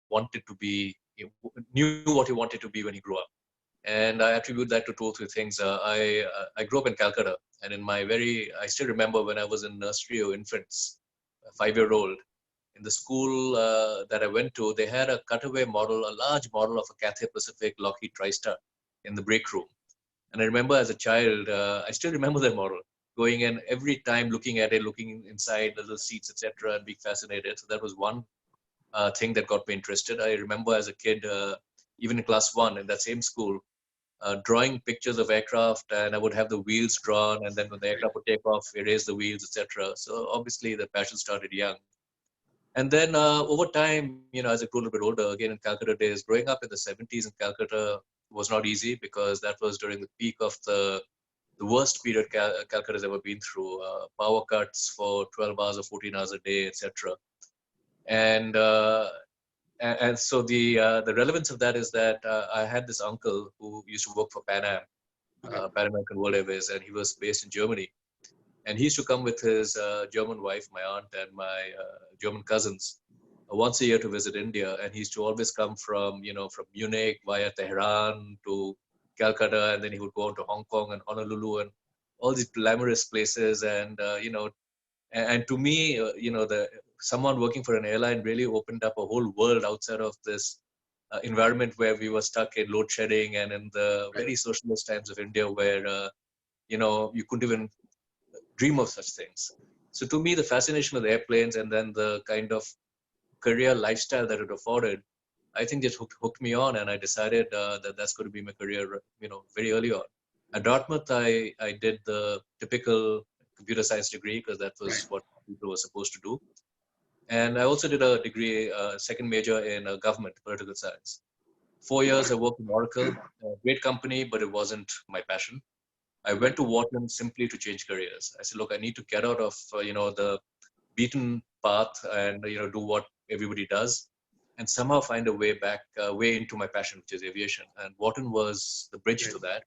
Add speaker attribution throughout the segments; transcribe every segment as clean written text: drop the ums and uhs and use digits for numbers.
Speaker 1: wanted to be, knew what he wanted to be when he grew up. And I attribute that to two or three things. I grew up in Calcutta, and I still remember when I was in nursery or infants, a 5-year-old, in the school that I went to, they had a cutaway model, a large model of a Cathay Pacific Lockheed TriStar in the break room. And I remember as a child, I still remember that model, going in every time, looking at it, looking inside the little seats, etc., and being fascinated. So that was one thing that got me interested. I remember as a kid, even in class 1 in that same school, drawing pictures of aircraft, and I would have the wheels drawn, and then when the aircraft would take off, erase the wheels, etc. So obviously the passion started young. And then over time, as I grew a little bit older, again in Calcutta days, growing up in the 70s in Calcutta was not easy because that was during the peak of the worst period Calcutta's ever been through. Power cuts for 12 hours or 14 hours a day, etc. And so the relevance of that is that I had this uncle who used to work for Pan Am, Pan American World Airways, and he was based in Germany. And he used to come with his German wife, my aunt, and my German cousins once a year to visit India. And he used to always come from Munich via Tehran to Calcutta, and then he would go on to Hong Kong and Honolulu and all these glamorous places. And and to me, someone working for an airline really opened up a whole world outside of this environment where we were stuck in load shedding and in the very socialist times of India, where you couldn't even dream of such things. So to me, the fascination of the airplanes and then the kind of career lifestyle that it afforded, I think just hooked me on, and I decided that that's going to be my career, very early on. At Dartmouth, I did the typical computer science degree because that was what people were supposed to do. And I also did a degree, second major in government, political science. 4 years I worked in Oracle, a great company, but it wasn't my passion. I went to Wharton simply to change careers. I said, look, I need to get out of the beaten path and do what everybody does, and somehow find a way back, way into my passion, which is aviation. And Wharton was the bridge to that.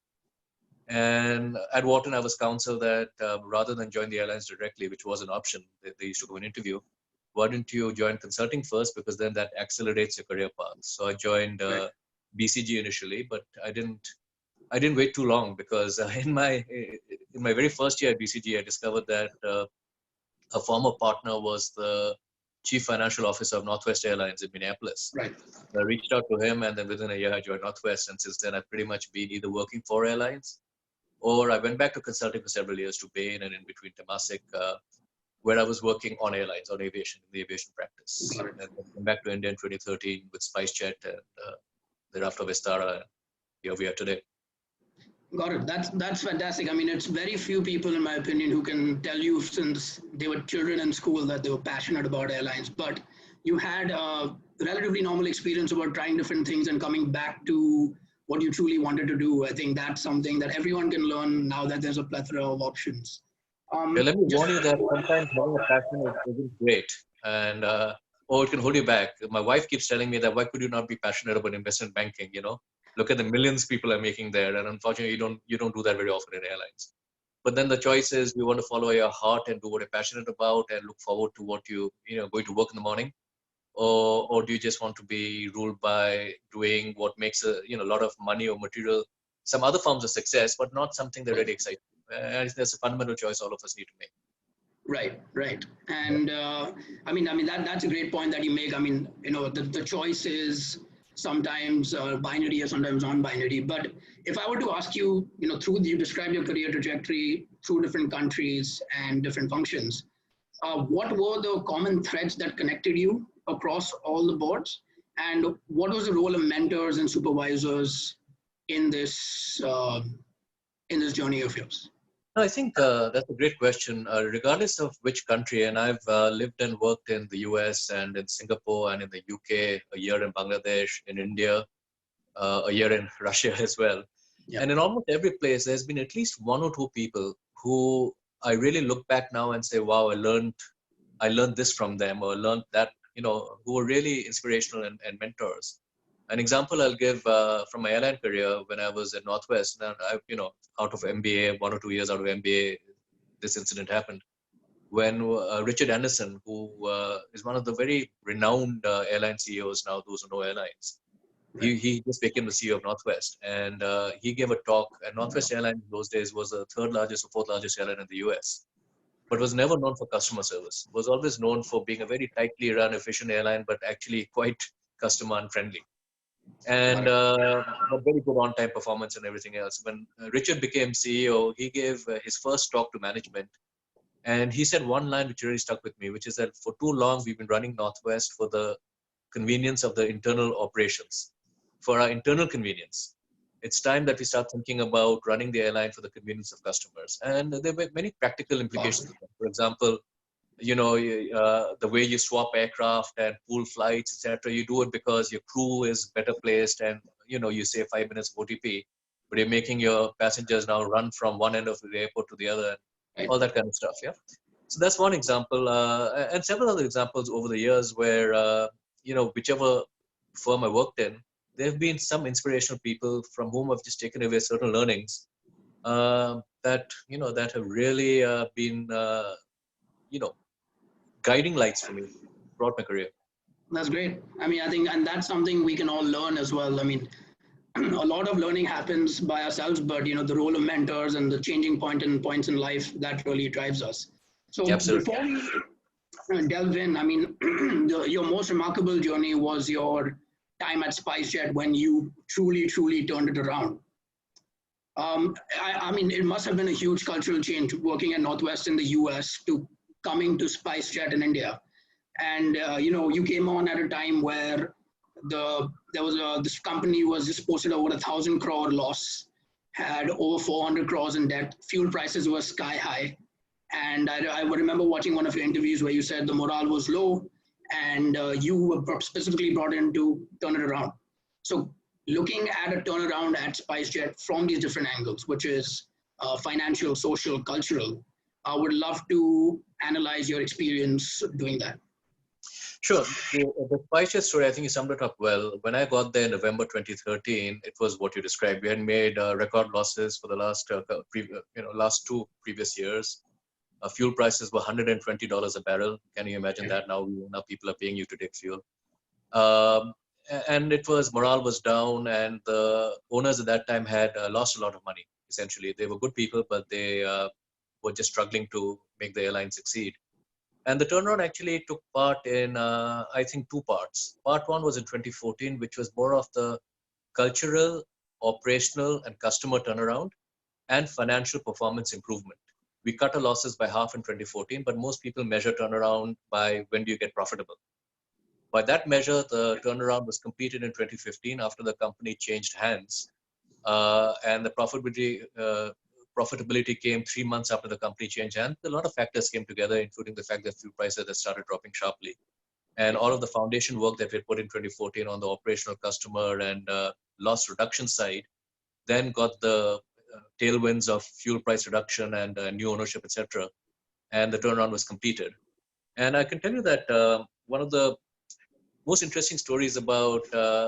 Speaker 1: And at Wharton, I was counseled that rather than join the airlines directly, which was an option, they used to go an interview. Why don't you join consulting first? Because then that accelerates your career path. So I joined BCG initially, but I didn't wait too long because in my very first year at BCG, I discovered that a former partner was the chief financial officer of Northwest Airlines in Minneapolis.
Speaker 2: Right.
Speaker 1: I reached out to him, and then within a year, I joined Northwest. And since then, I've pretty much been either working for airlines or I went back to consulting for several years to Bain and in between Temasek, where I was working on airlines, on aviation, in the aviation practice. And then came back to India in 2013 with SpiceJet and thereafter Vistara. And here we are today.
Speaker 2: Got it. That's fantastic. I mean, it's very few people, in my opinion, who can tell you since they were children in school that they were passionate about airlines. But you had a relatively normal experience about trying different things and coming back to what you truly wanted to do. I think that's something that everyone can learn now that there's a plethora of options.
Speaker 1: Let me warn you that sometimes having a passion isn't great, and or it can hold you back. My wife keeps telling me that why could you not be passionate about investment banking? Look at the millions people are making there, and unfortunately, you don't do that very often in airlines. But then the choice is: you want to follow your heart and do what you're passionate about, and look forward to what going to work in the morning, or do you just want to be ruled by doing what makes a lot of money or material, some other forms of success, but not something that really excites you? And there's a fundamental choice all of us need to make.
Speaker 2: Right. And I mean that's a great point that you make. I mean, the choice is sometimes binary or sometimes non-binary. But if I were to ask you, you describe your career trajectory through different countries and different functions, what were the common threads that connected you across all the boards? And what was the role of mentors and supervisors in this journey of yours?
Speaker 1: No, I think that's a great question. Regardless of which country, and I've lived and worked in the US and in Singapore and in the UK, a year in Bangladesh, in India, a year in Russia as well. Yep. And in almost every place, there's been at least one or two people who I really look back now and say, wow, I learned this from them, or learned that, who were really inspirational and mentors. An example I'll give from my airline career when I was at Northwest, and out of MBA, 1 or 2 years out of MBA, this incident happened. when Richard Anderson, who is one of the very renowned airline CEOs now, those who know airlines,
Speaker 2: Right.
Speaker 1: he just became the CEO of Northwest, and he gave a talk. And Northwest Airlines in those days was the third largest or fourth largest airline in the US, but was never known for customer service. Was always known for being a very tightly run, efficient airline, but actually quite customer unfriendly.
Speaker 2: Got
Speaker 1: And
Speaker 2: it.
Speaker 1: but very good on-time performance and everything else. When Richard became CEO, he gave his first talk to management, and he said one line which really stuck with me, which is that for too long we've been running Northwest for the convenience of the internal operations, for our internal convenience. It's time that we start thinking about running the airline for the convenience of customers. And there were many practical
Speaker 2: Wow.
Speaker 1: implications of that. For example, the way you swap aircraft and pool flights, etc. You do it because your crew is better placed, and you save 5 minutes of OTP, but you're making your passengers now run from one end of the airport to the other,
Speaker 2: Right.
Speaker 1: all that kind of stuff. Yeah. So that's one example, and several other examples over the years where whichever firm I worked in, there have been some inspirational people from whom I've just taken away certain learnings that have really been you know guiding lights for me throughout my career.
Speaker 2: That's great. I mean, I think, and that's something we can all learn as well. I mean, a lot of learning happens by ourselves, but the role of mentors and the changing points in life that really drives us. So
Speaker 1: Absolutely.
Speaker 2: before we delve in, I mean, your most remarkable journey was your time at SpiceJet when you truly turned it around. I mean, it must have been a huge cultural change working at Northwest in the US to coming to SpiceJet in India. And you came on at a time where this company was just posted over 1,000 crore loss, had over 400 crores in debt, fuel prices were sky high, and I would remember watching one of your interviews where you said the morale was low, and you were specifically brought in to turn it around. So looking at a turnaround at SpiceJet from these different angles, which is financial, social, cultural, I would love to analyze your experience doing that.
Speaker 1: Sure. The SpiceJet story, I think you summed it up well. When I got there in November 2013, it was what you described. We had made record losses for the last two previous years. Fuel prices were $120 a barrel. Can you imagine that? Now people are paying you to take fuel. Um, and morale was down, and the owners at that time had lost a lot of money. Essentially, they were good people, but they were just struggling to make the airline succeed. And the turnaround actually took part in, I think, two parts. Part one was in 2014, which was more of the cultural, operational, and customer turnaround and financial performance improvement. We cut our losses by half in 2014, but most people measure turnaround by when do you get profitable. By that measure, the turnaround was completed in 2015 after the company changed hands, and the profitability came 3 months after the company changed hands. A lot of factors came together, including the fact that fuel prices had started dropping sharply, and all of the foundation work that we put in 2014 on the operational, customer, and loss reduction side, then got the tailwinds of fuel price reduction and new ownership, etc. And the turnaround was completed. And I can tell you that one of the most interesting stories about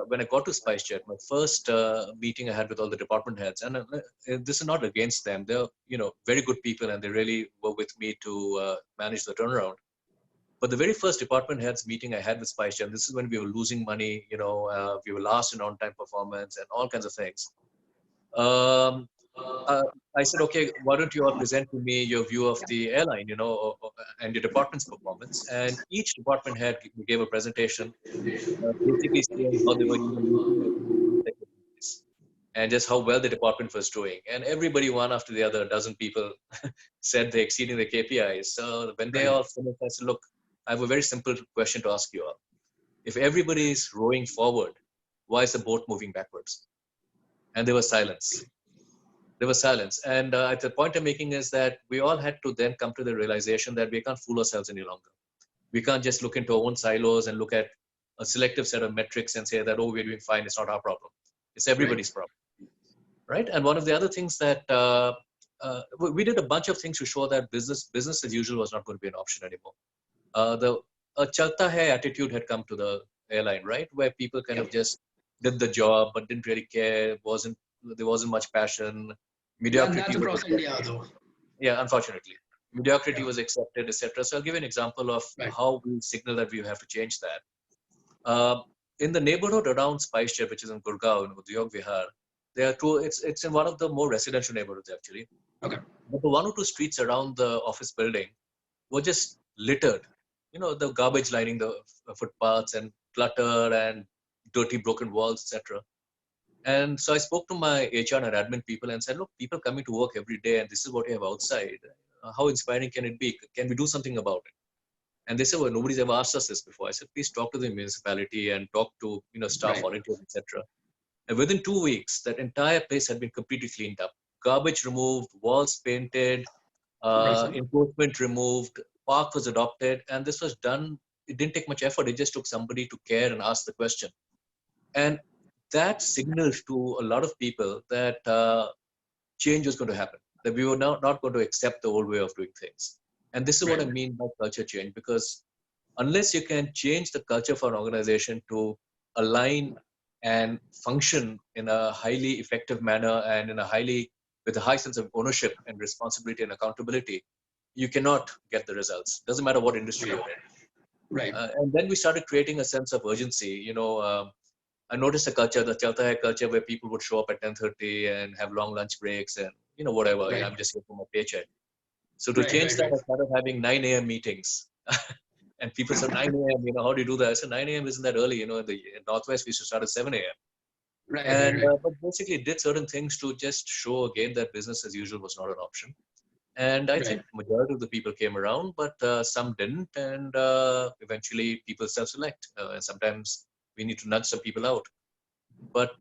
Speaker 1: when I got to SpiceJet, my first meeting I had with all the department heads, and this is not against them. They're very good people, and they really were with me to manage the turnaround. But the very first department heads meeting I had with SpiceJet, this is when we were losing money. We were last in on-time performance and all kinds of things. Um, I said, okay, why don't you all present to me your view of the airline, and your department's performance? And each department head gave a presentation, basically saying how they were using it and just how well the department was doing. And everybody, one after the other, a dozen people said they're exceeding the KPIs. So when they
Speaker 2: Right.
Speaker 1: all finished, I said, look, I have a very simple question to ask you all. If everybody is rowing forward, why is the boat moving backwards? And there was silence. There was silence. And at the point I'm making is that we all had to then come to the realization that we can't fool ourselves any longer. We can't just look into our own silos and look at a selective set of metrics and say that, oh, we're doing fine, it's not our problem. It's everybody's problem, right? And one of the other things that we did a bunch of things to show that business as usual was not going to be an option anymore. The chalta hai attitude had come to the airline, right? Where people kind of just did the job but didn't really care. There wasn't much passion. Mediocrity
Speaker 2: That's
Speaker 1: was
Speaker 2: across India, though.
Speaker 1: yeah, unfortunately. mediocrity was accepted, etc. So I'll give you an example of
Speaker 2: Right.
Speaker 1: how we signal that we have to change that. Uh, in the neighborhood around SpiceJet, which is in Gurgaon, in Udyog Vihar, there are two. It's in one of the more residential neighborhoods actually.
Speaker 2: Okay.
Speaker 1: But the one or two streets around the office building were just littered. The garbage lining the footpaths and clutter and dirty broken walls, etc. And so I spoke to my HR and admin people and said, look, people coming to work every day and this is what you have outside. How inspiring can it be? Can we do something about it? And they said, well, nobody's ever asked us this before. I said, please talk to the municipality and talk to, staff
Speaker 2: Right.
Speaker 1: volunteers, etc. And within 2 weeks, that entire place had been completely cleaned up. Garbage removed, walls painted,
Speaker 2: Impressive.
Speaker 1: enforcement removed, park was adopted, and this was done. It didn't take much effort. It just took somebody to care and ask the question. And that signaled to a lot of people that change was going to happen, that we were not going to accept the old way of doing things. And this is what I
Speaker 2: Right.
Speaker 1: mean by culture change, because unless you can change the culture for an organization to align and function in a highly effective manner and with a high sense of ownership and responsibility and accountability, you cannot get the results. Doesn't matter what industry
Speaker 2: Right.
Speaker 1: you're in.
Speaker 2: Right.
Speaker 1: And then we started creating a sense of urgency. I noticed a culture, the Chalta Hai culture, where people would show up at 10:30 and have long lunch breaks and whatever.
Speaker 2: Right.
Speaker 1: I'm just here for my paycheck. So to
Speaker 2: Right.
Speaker 1: change
Speaker 2: Right.
Speaker 1: that,
Speaker 2: Right.
Speaker 1: I started having 9 a.m. meetings. And people said 9 a.m. How do you do that? I said 9 a.m. isn't that early. In Northwest we used to start at 7 a.m.
Speaker 2: Right. Right.
Speaker 1: And
Speaker 2: Right.
Speaker 1: but basically did certain things to just show again that business as usual was not an option. And I
Speaker 2: Right.
Speaker 1: think majority of the people came around, but some didn't, and eventually people self-select. And sometimes we need to nudge some people out. But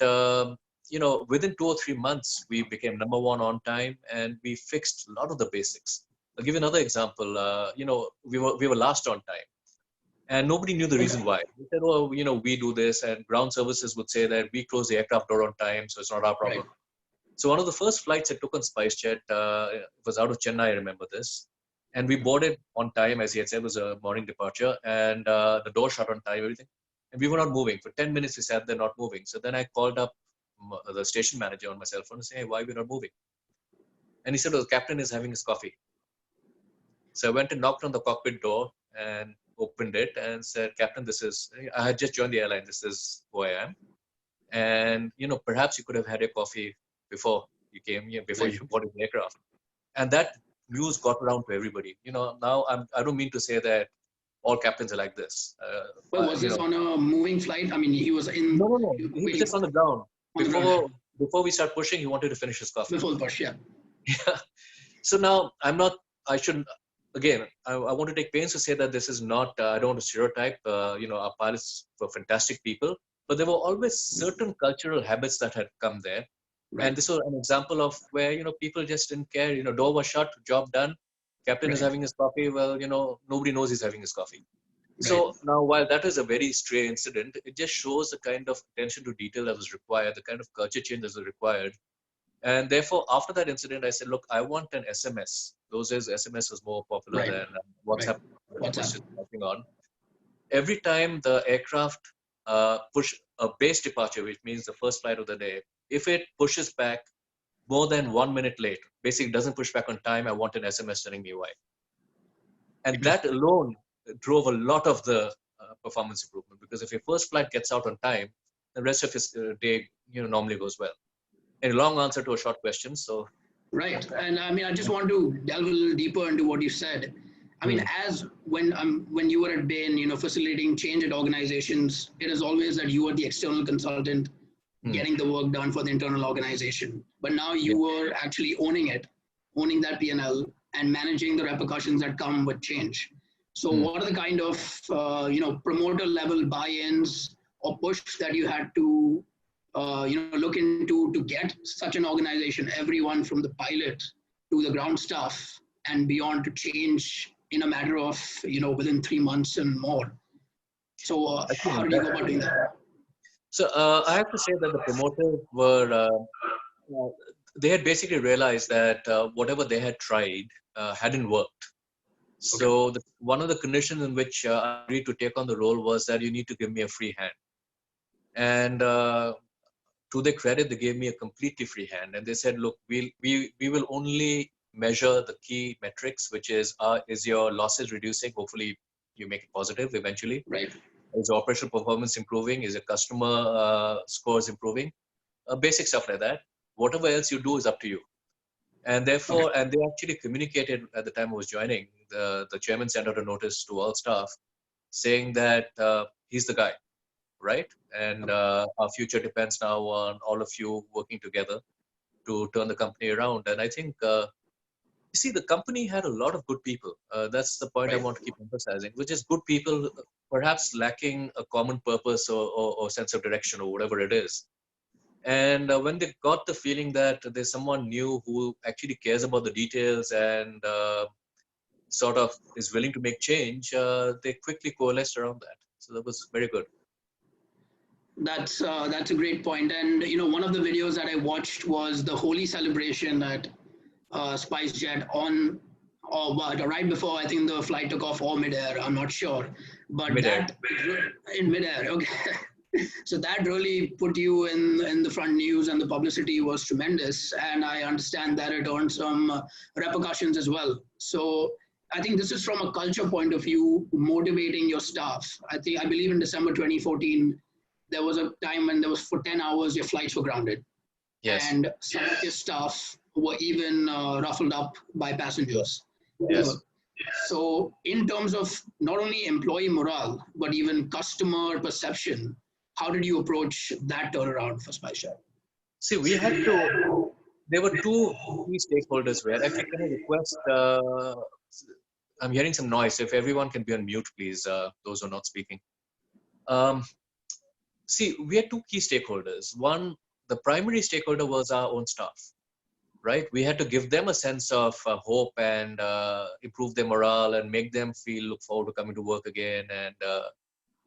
Speaker 1: within 2 or 3 months, we became number one on time, and we fixed a lot of the basics. I'll give you another example. We were last on time, and nobody knew the reason
Speaker 2: Okay.
Speaker 1: why. We said, "Oh, we do this," and ground services would say that we close the aircraft door on time, so it's not our
Speaker 2: Right.
Speaker 1: problem. So one of the first flights I took on SpiceJet was out of Chennai. I remember this, and we boarded on time, as he had said, it was a morning departure, and the door shut on time, everything, and we were not moving for 10 minutes. We sat there not moving. So then I called up the station manager on my cell phone and say, "Hey, why are we not moving?" And he said, "Oh, the captain is having his coffee." So I went and knocked on the cockpit door and opened it and said, "Captain, I had just joined the airline. This is who I am. And, perhaps you could have had a coffee before you came here, before
Speaker 2: Right.
Speaker 1: you boarded the aircraft." And that news got around to everybody. Now I don't mean to say that all captains are like this.
Speaker 2: Well, was this on a moving flight? I mean, he was
Speaker 1: No,
Speaker 2: in
Speaker 1: no, no. He was
Speaker 2: waiting
Speaker 1: just on the ground.
Speaker 2: on the ground. Yeah.
Speaker 1: Before we start pushing, he wanted to finish his coffee.
Speaker 2: Before the push. Yeah.
Speaker 1: Yeah. So now I shouldn't, again, I want to take pains to say that this is not, I don't want to stereotype, our pilots were fantastic people, but there were always certain cultural habits that had come there. And
Speaker 2: Right.
Speaker 1: this was an example of where, people just didn't care, door was shut, job done, captain is
Speaker 2: Right.
Speaker 1: having his coffee. Well, nobody knows he's having his coffee.
Speaker 2: Right.
Speaker 1: So now, while that is a very stray incident, it just shows the kind of attention to detail that was required, the kind of culture change that was required. And therefore, after that incident, I said, look, I want an SMS. Those days, SMS was more popular
Speaker 2: Right.
Speaker 1: than
Speaker 2: Right.
Speaker 1: WhatsApp was
Speaker 2: WhatsApp.
Speaker 1: just catching on. Every time the aircraft push a base departure, which means the first flight of the day, if it pushes back more than 1 minute late, basically doesn't push back on time, I want an SMS telling me why. And that
Speaker 2: Interesting.
Speaker 1: alone drove a lot of the performance improvement, because if your first flight gets out on time, the rest of his day, normally goes well. A long answer to a short question. So,
Speaker 2: Right. And I mean, I just want to delve a little deeper into what you said. I mean,
Speaker 1: hmm,
Speaker 2: as when you were at Bain, facilitating change at organizations, it is always that you are the external consultant
Speaker 1: hmm,
Speaker 2: getting the work done for the internal organization. But now
Speaker 1: yeah,
Speaker 2: you were actually owning it, owning that P&L and managing the repercussions that come with change. So
Speaker 1: hmm.
Speaker 2: what are the kind of promoter level buy-ins or push that you had to look into to get such an organization, everyone from the pilot to the ground staff and beyond, to change in a matter of within 3 months and more? So
Speaker 1: I
Speaker 2: how
Speaker 1: think
Speaker 2: did you
Speaker 1: that.
Speaker 2: go about doing that?
Speaker 1: So I have to say that the promoters uh, they had basically realized that whatever they had tried hadn't worked.
Speaker 2: Okay.
Speaker 1: So one of the conditions in which I agreed to take on the role was that you need to give me a free hand. And to their credit, they gave me a completely free hand, and they said, "Look, we will only measure the key metrics, which is your losses reducing? Hopefully, you make it positive eventually.
Speaker 2: Right.
Speaker 1: Is your operational performance improving? Is your customer scores improving? Basic stuff like that. Whatever else you do is up to you. And
Speaker 2: Okay.
Speaker 1: therefore, and they actually communicated at the time I was joining. The chairman sent out a notice to all staff saying that he's the guy, right? And our future depends now on all of you working together to turn the company around. And I think, you see, the company had a lot of good people. That's the point I
Speaker 2: Right.
Speaker 1: want to keep emphasizing, which is good people, perhaps lacking a common purpose or sense of direction or whatever it is. And when they got the feeling that there's someone new who actually cares about the details and sort of is willing to make change, they quickly coalesced around that. So that was very good.
Speaker 2: That's a great point. And one of the videos that I watched was the Holi celebration at SpiceJet on, or right before I think the flight took off, or midair. I'm not sure, but
Speaker 1: Midair.
Speaker 2: that in midair. Okay. So that really put you in the front news, and the publicity was tremendous. And I understand that it earned some repercussions as well. So I think this is from a culture point of view, motivating your staff. I believe in December 2014, there was a time when there was for 10 hours your flights were grounded,
Speaker 1: Yes.
Speaker 2: and some of your staff were even ruffled up by passengers.
Speaker 1: Yes.
Speaker 2: So in terms of not only employee morale, but even customer perception, how did you approach that turnaround for SpiceJet?
Speaker 1: See, we had to. There were two key stakeholders where actually, can I request? I'm hearing some noise. If everyone can be on mute, please. Those who are not speaking. Um, See, we had two key stakeholders. One, the primary stakeholder was our own staff, right? We had to give them a sense of hope and improve their morale and make them feel look forward to coming to work again and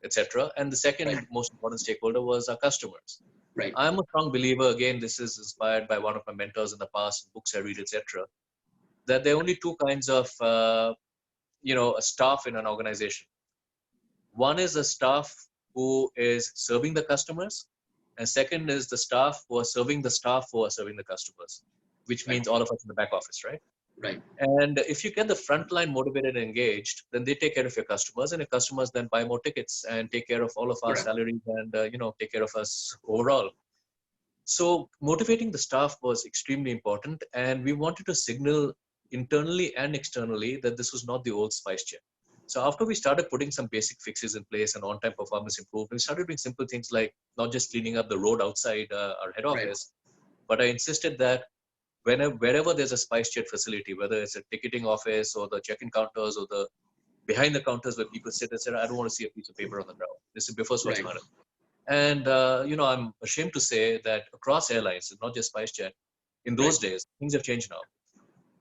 Speaker 1: etc. And the second
Speaker 2: Right.
Speaker 1: most important stakeholder was our customers.
Speaker 2: Right.
Speaker 1: I'm a strong believer. Again, this is inspired by one of my mentors in the past, books I read, etc. That there are only two kinds of a staff in an organization. One is a staff who is serving the customers, and second is the staff who are serving the staff who are serving the customers, which
Speaker 2: Right.
Speaker 1: means all of us in the back office, right?
Speaker 2: Right.
Speaker 1: And if you get the front line motivated and engaged, then they take care of your customers, and your customers then buy more tickets and take care of all of our
Speaker 2: Correct.
Speaker 1: salaries and take care of us overall. So motivating the staff was extremely important, and we wanted to signal internally and externally that this was not the old SpiceJet. So after we started putting some basic fixes in place and on-time performance improvement, we started doing simple things like not just cleaning up the road outside our head
Speaker 2: Right.
Speaker 1: office, but I insisted that wherever there's a SpiceJet facility, whether it's a ticketing office or the check-in counters or the behind the counters where people sit and say, I don't want to see a piece of paper on the ground. This is before Swachh
Speaker 2: Right.
Speaker 1: Bharat. And, I'm ashamed to say that across airlines, not just SpiceJet, in those
Speaker 2: Right.
Speaker 1: days, things have changed now.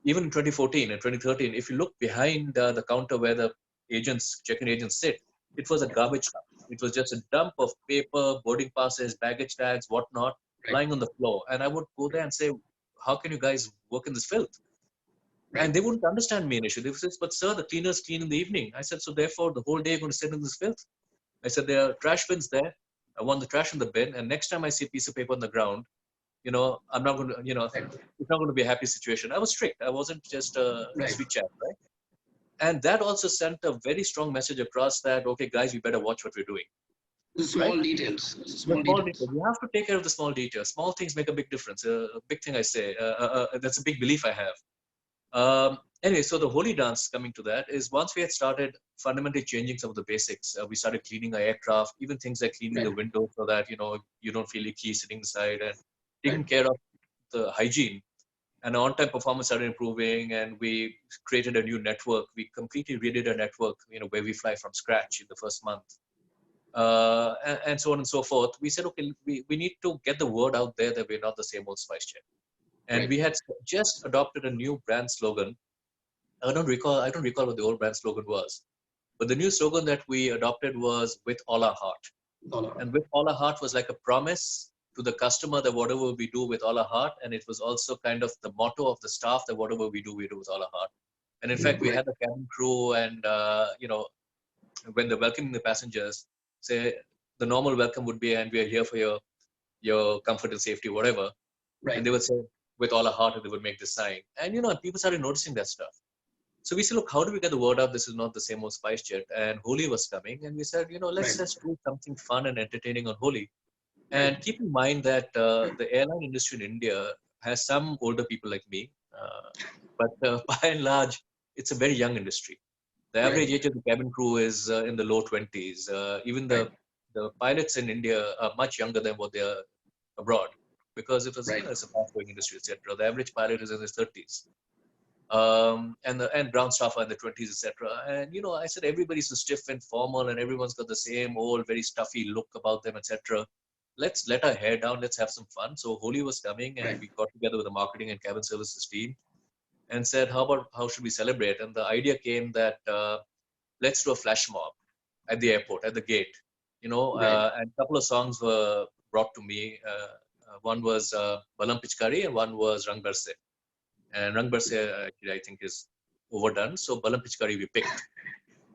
Speaker 1: Even in 2014 and 2013, if you look behind the counter where the check-in agents sit, it was a garbage dump. It was just a dump of paper, boarding passes, baggage tags, whatnot,
Speaker 2: Right.
Speaker 1: lying on the floor. And I would go there and say, how can you guys work in this filth?
Speaker 2: Right.
Speaker 1: And they wouldn't understand me initially. They would say, but sir, the cleaners clean in the evening. I said, so therefore, the whole day you're going to sit in this filth? I said, there are trash bins there. I want the trash in the bin. And next time I see a piece of paper on the ground, I'm not going to,
Speaker 2: Right.
Speaker 1: it's not going to be a happy situation. I was strict. I wasn't just a
Speaker 2: Right.
Speaker 1: sweet chat, right? And that also sent a very strong message across that, okay, guys, we better watch what we're doing,
Speaker 2: The
Speaker 1: right?
Speaker 2: small details. The
Speaker 1: The
Speaker 2: small
Speaker 1: small
Speaker 2: details.
Speaker 1: details. You have to take care of the small details. Small things make a big difference. A big thing I say. That's a big belief I have. Anyway, so the holy dance coming to that is once we had started fundamentally changing some of the basics, we started cleaning our aircraft, even things like cleaning
Speaker 2: Right.
Speaker 1: the window so that, you don't feel icky sitting inside and taking
Speaker 2: Right.
Speaker 1: care of the hygiene. And on-time performance started improving, and we created a new network. We completely redid a network, where we fly from scratch in the first month, and so on and so forth. We said, okay, we need to get the word out there that we're not the same old SpiceJet. And
Speaker 2: Right.
Speaker 1: we had just adopted a new brand slogan. I don't recall what the old brand slogan was, but the new slogan that we adopted was "With all our heart."
Speaker 2: Dollar.
Speaker 1: And "With all our heart" was like a promise to the customer that whatever we do with all our heart, and it was also kind of the motto of the staff that whatever we do with all our heart. And in fact, we
Speaker 2: Right.
Speaker 1: had the cabin crew, and when they're welcoming the passengers, say the normal welcome would be, "And we are here for your comfort and safety, whatever." And
Speaker 2: Right.
Speaker 1: they would say, with all our heart that they would make this sign. And, people started noticing that stuff. So we said, look, how do we get the word out? This is not the same old SpiceJet. And Holi was coming. And we said, let's
Speaker 2: Right.
Speaker 1: just do something fun and entertaining on Holi.
Speaker 2: Right.
Speaker 1: And keep in mind that the airline industry in India has some older people like me. But by and large, it's a very young industry. The
Speaker 2: Right.
Speaker 1: average age of the cabin crew is in the low 20s. Even
Speaker 2: Right.
Speaker 1: the pilots in India are much younger than what they are abroad, because it was,
Speaker 2: Right.
Speaker 1: it's a fast-growing industry, etc. The average pilot is in his 30s, and ground staff are in the 20s, etc. And I said everybody's so stiff and formal, and everyone's got the same old, very stuffy look about them, etc. Let's let our hair down. Let's have some fun. So Holi was coming, and
Speaker 2: Right.
Speaker 1: we got together with the marketing and cabin services team and said, how should we celebrate? And the idea came that let's do a flash mob at the airport, at the gate,
Speaker 2: Right.
Speaker 1: and a couple of songs were brought to me. One was Balam Pichkari and one was Rang Barse. And Rang Barse, actually, I think is overdone. So Balam Pichkari we picked.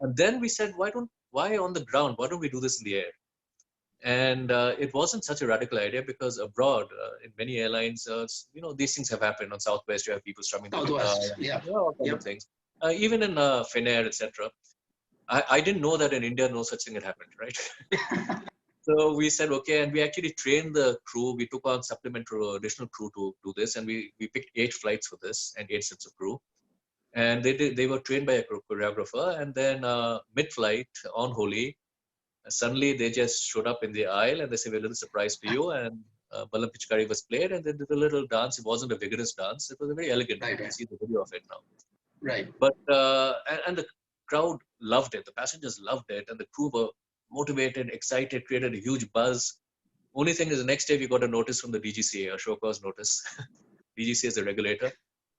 Speaker 1: And then we said, why on the ground? Why don't we do this in the air? And it wasn't such a radical idea because abroad, in many airlines, these things have happened. On Southwest, you have people strumming the guitar,
Speaker 2: Southwest. Yeah.
Speaker 1: all kinds of
Speaker 2: Yep.
Speaker 1: things. Even in Finnair, etc. I didn't know that in India, no such thing had happened, right? So we said, okay, and we actually trained the crew. We took on supplementary additional crew to do this, and we picked 8 flights for this and 8 sets of crew. And they were trained by a choreographer. And then mid-flight on Holi, suddenly they just showed up in the aisle and they said, "We're a little surprise for you." And Balam Pichkari was played, and they did a little dance. It wasn't a vigorous dance. It was a very elegant.
Speaker 2: Right.
Speaker 1: You can
Speaker 2: Right.
Speaker 1: see the video of it now.
Speaker 2: Right.
Speaker 1: But and the crowd loved it. The passengers loved it, and the crew were motivated, excited, created a huge buzz. Only thing is, the next day we got a notice from the DGCA, a show cause notice. DGCA is the regulator,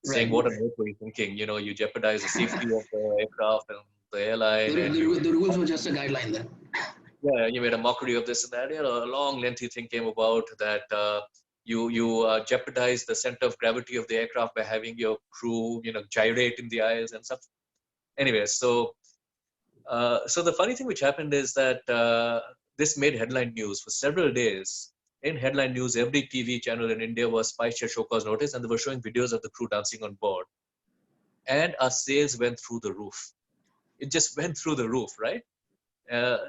Speaker 1: saying,
Speaker 2: Right.
Speaker 1: "What on earth were you thinking? You jeopardize the safety of the aircraft and the airline, and you."
Speaker 2: The rules were just a guideline then.
Speaker 1: Yeah, you made a mockery of this and that. A long, lengthy thing came about that you jeopardize the center of gravity of the aircraft by having your crew, gyrate in the aisles and stuff. Anyway, so the funny thing which happened is that this made headline news for several days. In headline news, every TV channel in India was SpiceJet show cause notice, and they were showing videos of the crew dancing on board. And our sales went through the roof. It just went through the roof, right?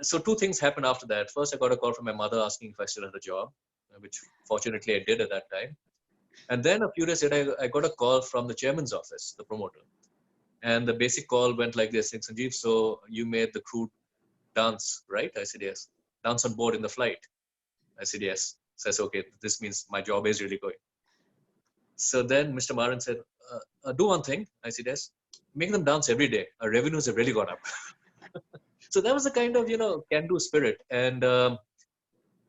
Speaker 1: So 2 things happened after that. First, I got a call from my mother asking if I still had a job, which fortunately I did at that time. And then a few days later, I got a call from the chairman's office, the promoter. And the basic call went like this, saying, "Sanjiv, so you made the crew dance, right?" I said, "Yes." "Dance on board in the flight?" I said, "Yes." Says, "Okay, this means my job is really going." So then Mr. Maran said, "Do one thing." I said, "Yes." "Make them dance every day. Our revenues have really gone up." So that was the kind of, can-do spirit. And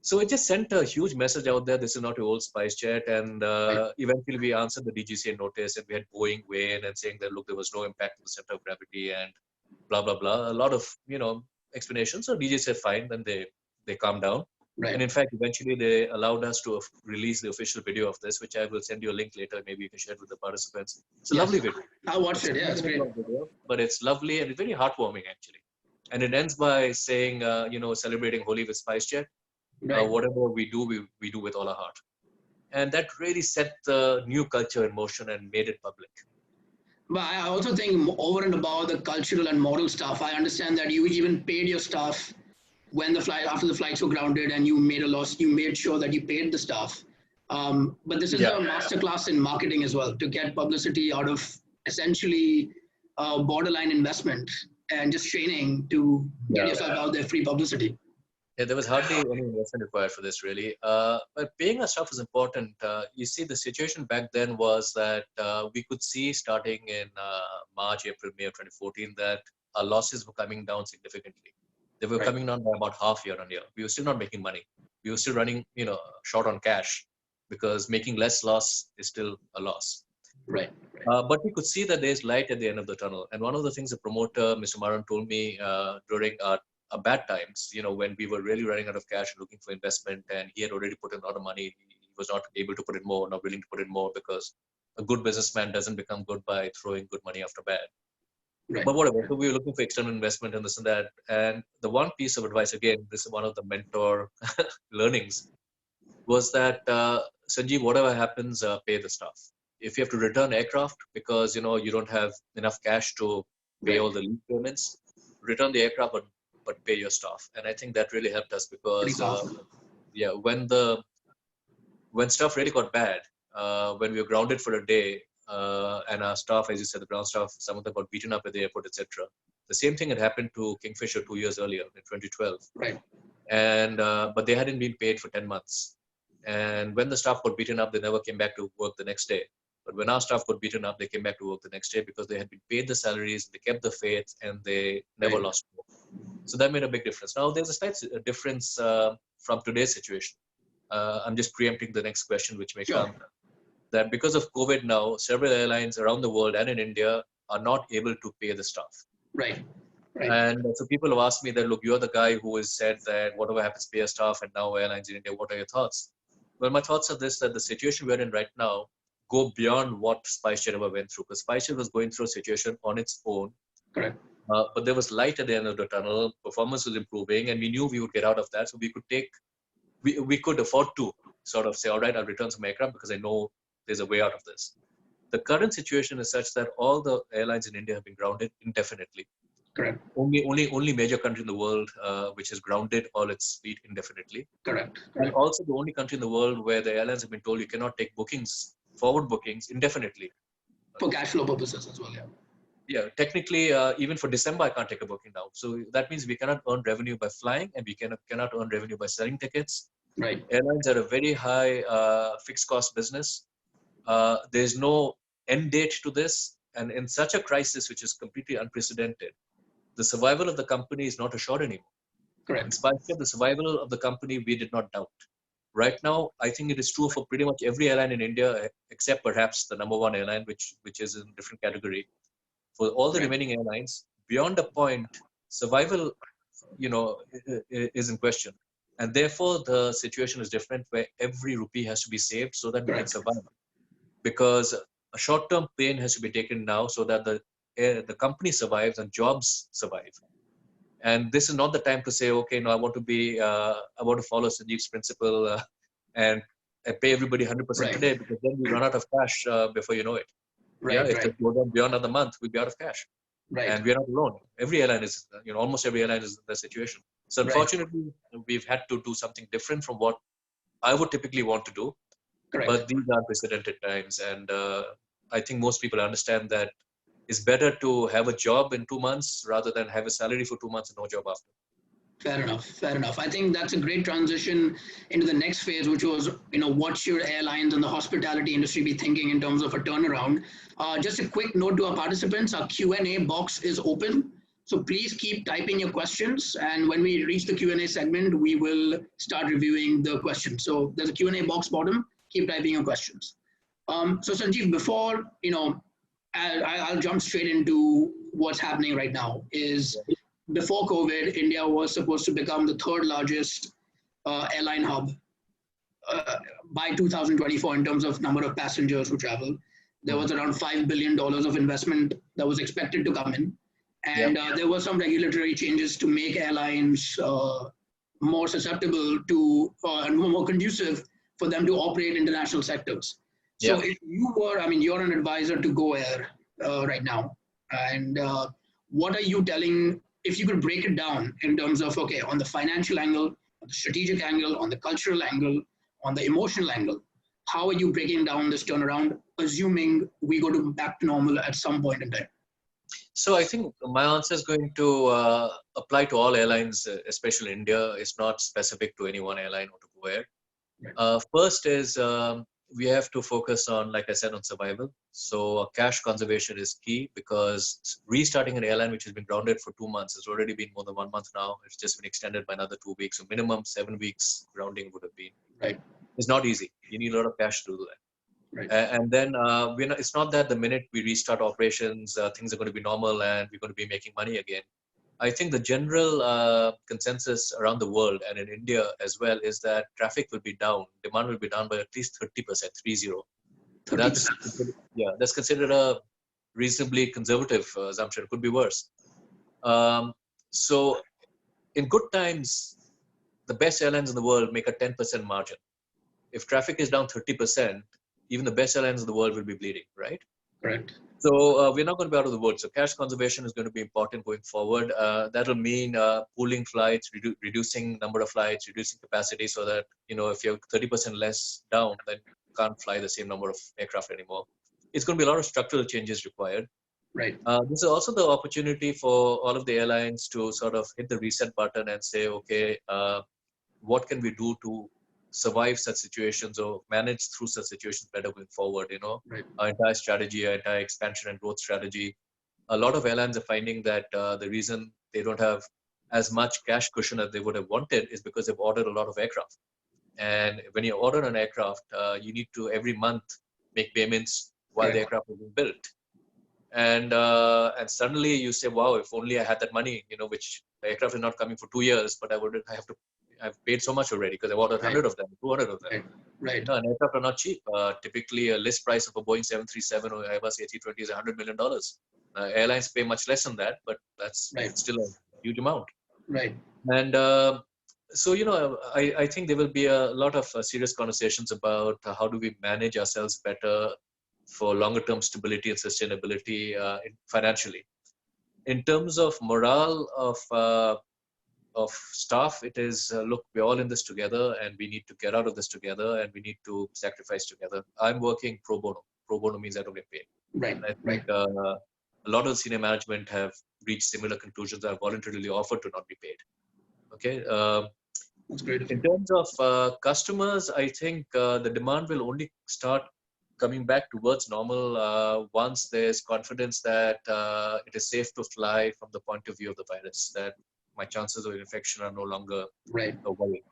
Speaker 1: so it just sent a huge message out there. This is not your old SpiceJet. And
Speaker 2: Right.
Speaker 1: eventually we answered the DGCA notice, and we had Boeing weigh in and saying that, look, there was no impact on the center of gravity and blah, blah, blah. A lot of, explanations. So DGCA said, fine. Then they calmed down. And
Speaker 2: Right.
Speaker 1: in fact, eventually they allowed us to release the official video of this, which I will send you a link later. Maybe you can share it with the participants. It's a lovely
Speaker 2: Yes.
Speaker 1: video.
Speaker 2: I watched
Speaker 1: It's a
Speaker 2: it. Yeah, it's
Speaker 1: 3 minute
Speaker 2: great.
Speaker 1: long video, but it's lovely and very heartwarming, actually. And it ends by saying, celebrating Holi with SpiceJet.
Speaker 2: Right.
Speaker 1: Whatever we do, we do with all our heart. And that really set the new culture in motion and made it public.
Speaker 2: But I also think over and above the cultural and moral stuff, I understand that you even paid your staff when the flight after the flights were grounded, and you made a loss. You made sure that you paid the staff. But this is
Speaker 1: Yeah.
Speaker 2: a masterclass in marketing as well, to get publicity out of essentially borderline investment and just training to get
Speaker 1: Yeah.
Speaker 2: yourself out there, free publicity.
Speaker 1: Yeah, there was hardly any investment required for this, really. But paying our staff is important. You see, the situation back then was that we could see starting in March, April, May of 2014 that our losses were coming down significantly. They were
Speaker 2: Right.
Speaker 1: coming down by about half year on year. We were still not making money. We were still running, short on cash, because making less loss is still a loss.
Speaker 2: Right.
Speaker 1: But we could see that there's light at the end of the tunnel. And one of the things the promoter, Mr. Maran, told me during our bad times, when we were really running out of cash and looking for investment, and he had already put in a lot of money, he was not able to put in more, not willing to put in more, because a good businessman doesn't become good by throwing good money after bad.
Speaker 2: Right.
Speaker 1: But whatever, so we were looking for external investment and this and that. And the one piece of advice, again, this is one of the mentor learnings, was that Sanjiv, whatever happens, pay the staff. If you have to return aircraft because you don't have enough cash to pay all
Speaker 2: Right.
Speaker 1: the lease payments, return the aircraft, but pay your staff. And I think that really helped us
Speaker 2: Pretty
Speaker 1: because
Speaker 2: powerful.
Speaker 1: yeah, when stuff really got bad, when we were grounded for a day, and our staff, as you said, the ground staff, some of them got beaten up at the airport, etc. The same thing had happened to Kingfisher 2 years earlier in 2012,
Speaker 2: Right.
Speaker 1: and but they hadn't been paid for 10 months. And when the staff got beaten up, they never came back to work the next day. But when our staff got beaten up, they came back to work the next day because they had been paid the salaries, they kept the faith, and they never
Speaker 2: Right.
Speaker 1: lost hope. So that made a big difference. Now, there's a slight difference from today's situation. I'm just preempting the next question, which may
Speaker 2: Sure.
Speaker 1: come. That because of COVID now, several airlines around the world and in India are not able to pay the staff.
Speaker 2: Right. Right.
Speaker 1: And so people have asked me that, look, you're the guy who has said that whatever happens, pay your staff, and now airlines in India, what are your thoughts? Well, my thoughts are this, that the situation we're in right now go beyond what SpiceJet ever went through. Because SpiceJet was going through a situation on its own,
Speaker 2: Correct.
Speaker 1: but there was light at the end of the tunnel, performance was improving, and we knew we would get out of that. So we could afford to sort of say, all right, I'll return some aircraft because I know there's a way out of this. The current situation is such that all the airlines in India have been grounded indefinitely.
Speaker 2: Correct.
Speaker 1: Only major country in the world which has grounded all its fleet indefinitely,
Speaker 2: Correct.
Speaker 1: and
Speaker 2: Correct.
Speaker 1: also the only country in the world where the airlines have been told you cannot take bookings, forward bookings indefinitely.
Speaker 2: For cash flow purposes as well. Yeah.
Speaker 1: Yeah, technically, even for December, I can't take a booking now. So that means we cannot earn revenue by flying, and we cannot earn revenue by selling tickets.
Speaker 2: Right.
Speaker 1: Airlines are a very high fixed cost business. There's no end date to this, and in such a crisis, which is completely unprecedented, the survival of the company is not assured anymore. In
Speaker 2: Correct.
Speaker 1: spite of the survival of the company, we did not doubt. Right now, I think it is true for pretty much every airline in India, except perhaps the number one airline, which is in a different category. For all the
Speaker 2: Right.
Speaker 1: remaining airlines, beyond a point, survival, is in question. And therefore, the situation is different where every rupee has to be saved so that we can
Speaker 2: Correct.
Speaker 1: survive. Because a short-term pain has to be taken now so that the company survives and jobs survive. And this is not the time to say, okay, no, I want to follow Sanjeev's principle and pay everybody 100%
Speaker 2: Right.
Speaker 1: today, because then we run out of cash before you know it. Yeah,
Speaker 2: Right.
Speaker 1: if
Speaker 2: Right.
Speaker 1: it goes on beyond another month, we'll be out of cash.
Speaker 2: Right.
Speaker 1: And we're not alone. Every airline is, almost every airline is in that situation. So
Speaker 2: Right.
Speaker 1: unfortunately, we've had to do something different from what I would typically want to do.
Speaker 2: Correct.
Speaker 1: But these are unprecedented times, and I think most people understand that it's better to have a job in 2 months rather than have a salary for 2 months and no job after.
Speaker 2: Fair enough. Fair enough. I think that's a great transition into the next phase, which was, what should airlines and the hospitality industry be thinking in terms of a turnaround? Just a quick note to our participants: our Q&A box is open, so please keep typing your questions. And when we reach the Q&A segment, we will start reviewing the questions. So there's a Q&A box bottom. Keep typing your questions. So Sanjeev, before I'll jump straight into what's happening right now. Is before COVID, India was supposed to become the third largest airline hub by 2024 in terms of number of passengers who travel. There was around $5 billion of investment that was expected to come in. And there were some regulatory changes to make airlines more susceptible to and more conducive for them to operate international sectors. So if you were, you're an advisor to Go Air right now. And what are you telling, if you could break it down in terms of, okay, on the financial angle, on the strategic angle, on the cultural angle, on the emotional angle, how are you breaking down this turnaround, assuming we go back to normal at some point in time?
Speaker 1: So I think my answer is going to apply to all airlines, especially in India. It's not specific to any one airline or to Go Air. Right. First is we have to focus on, like I said, on survival. So cash conservation is key, because restarting an airline which has been grounded for 2 months, has already been more than 1 month now. It's just been extended by another 2 weeks. So minimum 7 weeks grounding would have been.
Speaker 2: Right.
Speaker 1: It's not easy. You need a lot of cash to do that.
Speaker 2: Right.
Speaker 1: And then it's not that the minute we restart operations, things are going to be normal and we're going to be making money again. I think the general consensus around the world and in India as well is that traffic will be down, demand will be down by at least 30%, 30.
Speaker 2: 30%.
Speaker 1: That's considered a reasonably conservative assumption. It could be worse. So in good times, the best airlines in the world make a 10% margin. if traffic is down 30%, even the best airlines in the world will be bleeding, right?
Speaker 2: Correct.
Speaker 1: So we're not going to be out of the woods. So cash conservation is going to be important going forward. That'll mean pooling flights, reducing number of flights, reducing capacity, so that if you have 30% less down, then you can't fly the same number of aircraft anymore. It's going to be a lot of structural changes required.
Speaker 2: Right.
Speaker 1: This is also the opportunity for all of the airlines to sort of hit the reset button and say, okay, what can we do to survive such situations or manage through such situations better going forward?
Speaker 2: Right.
Speaker 1: Our entire strategy, our entire expansion and growth strategy. A lot of airlines are finding that the reason they don't have as much cash cushion as they would have wanted is because they've ordered a lot of aircraft. And when you order an aircraft, you need to every month make payments while the aircraft is being built. And suddenly you say, wow, if only I had that money, which the aircraft is not coming for 2 years, but I've paid so much already because I've ordered 100 of them, 200 of them.
Speaker 2: Right.
Speaker 1: And aircraft are not cheap. Typically, a list price of a Boeing 737 or Airbus A320 is $100 million. Airlines pay much less than that, but that's still a huge amount.
Speaker 2: Right.
Speaker 1: And so, I think there will be a lot of serious conversations about how do we manage ourselves better for longer term stability and sustainability financially. In terms of morale of staff, it is look, we're all in this together, and we need to get out of this together, and we need to sacrifice together. I'm working pro bono. Pro bono means I don't get paid.
Speaker 2: Right.
Speaker 1: And I think a lot of the senior management have reached similar conclusions. I've voluntarily offered to not be paid. Okay.
Speaker 2: That's great.
Speaker 1: In terms of customers, I think the demand will only start coming back towards normal once there's confidence that it is safe to fly from the point of view of the virus, that my chances of infection are no longer a worry.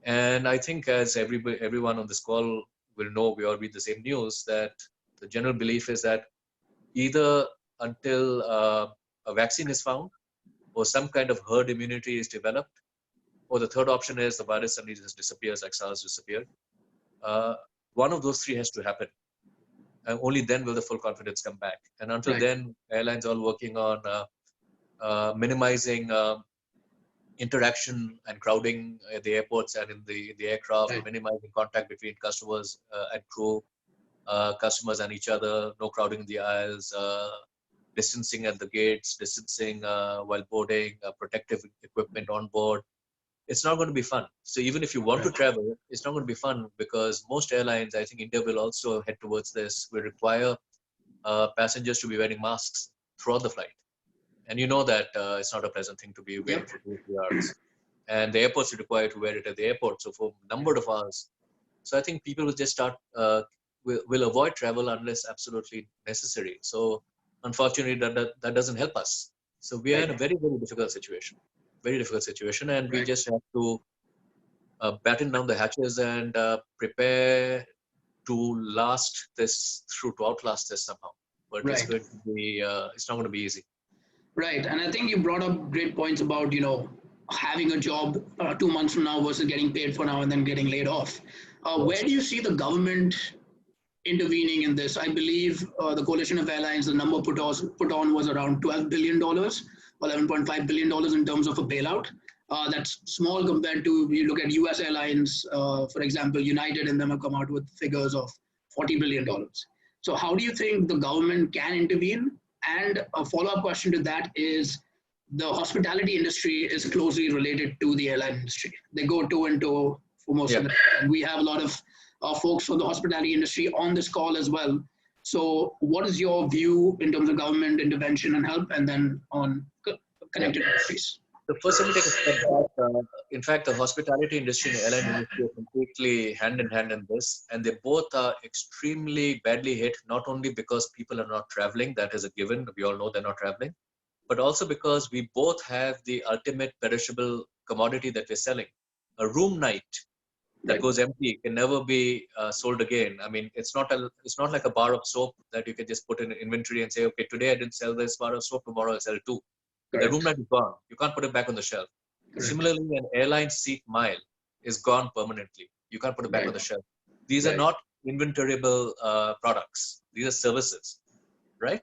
Speaker 1: And I think as everyone on this call will know, we all read the same news, that the general belief is that either until a vaccine is found or some kind of herd immunity is developed, or the third option is the virus suddenly just disappears like SARS disappeared. One of those three has to happen. And only then will the full confidence come back. And until then, airlines are all working on minimizing interaction and crowding at the airports and in the aircraft, minimizing contact between customers and crew, customers and each other, no crowding in the aisles, distancing at the gates, distancing while boarding, protective equipment on board. It's not going to be fun. So even if you want to travel, it's not going to be fun, because most airlines, I think India will also head towards this, will require passengers to be wearing masks throughout the flight. And you know that it's not a pleasant thing to be wearing for 2 or 3 hours. And the airports are required to wear it at the airport. So for a number of hours. So I think people will just start, will avoid travel unless absolutely necessary. So unfortunately, that doesn't help us. So we are in a very, very difficult situation. Very difficult situation, and we just have to batten down the hatches and prepare to outlast this somehow. But it's going to be, it's not going to be easy.
Speaker 2: Right, and I think you brought up great points about having a job 2 months from now versus getting paid for now and then getting laid off. Where do you see the government intervening in this? I believe the coalition of airlines, the number put on was around $12 billion. $11.5 billion in terms of a bailout. That's small compared to, you look at US airlines, for example, United and them have come out with figures of $40 billion. So how do you think the government can intervene? And a follow-up question to that is, the hospitality industry is closely related to the airline industry. They go two and two for most of the time. And we have a lot of folks from the hospitality industry on this call as well. So what is your view in terms of government intervention and help, and then on connected industries?
Speaker 1: So first, let me take a step back. In fact, the hospitality industry and the airline industry are completely hand in hand in this. And they both are extremely badly hit, not only because people are not traveling, that is a given, we all know they're not traveling, but also because we both have the ultimate perishable commodity that we're selling. A room night that goes empty can never be sold again. I mean, it's not like a bar of soap that you can just put in inventory and say, okay, today I didn't sell this bar of soap, tomorrow I'll sell 2. The room night is gone. You can't put it back on the shelf. Similarly, an airline seat mile is gone permanently. You can't put it back on the shelf. These are not inventoriable products. These are services, right?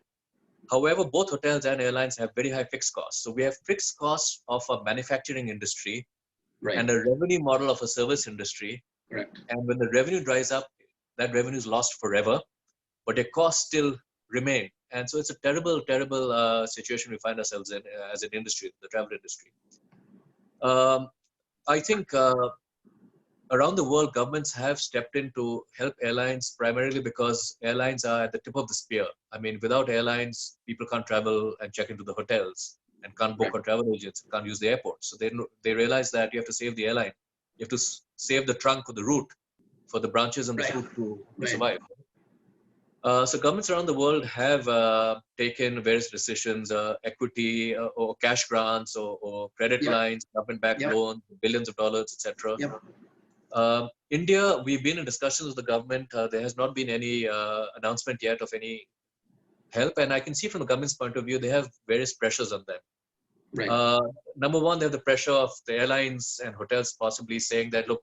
Speaker 1: However, both hotels and airlines have very high fixed costs. So we have fixed costs of a manufacturing industry and a revenue model of a service industry,
Speaker 2: Correct.
Speaker 1: And when the revenue dries up, that revenue is lost forever, but your costs still remain. And so it's a terrible, terrible situation we find ourselves in as an industry, the travel industry. Um, I think around the world, governments have stepped in to help airlines primarily because airlines are at the tip of the spear. I mean, without airlines, people can't travel and check into the hotels and can't book
Speaker 2: Right.
Speaker 1: on travel agents and can't use the airport. So they realize that you have to save the airline. You have to save the trunk or the route for the branches on this
Speaker 2: Right.
Speaker 1: route to
Speaker 2: Right.
Speaker 1: survive. So governments around the world have taken various decisions, equity or cash grants or credit
Speaker 2: Yep.
Speaker 1: lines, government-backed
Speaker 2: Yep.
Speaker 1: loans, billions of dollars, etc.
Speaker 2: Yep.
Speaker 1: India, we've been in discussions with the government. There has not been any announcement yet of any help, and I can see from the government's point of view, they have various pressures on them.
Speaker 2: Right.
Speaker 1: Uh, Number one, they have the pressure of the airlines and hotels possibly saying that, look,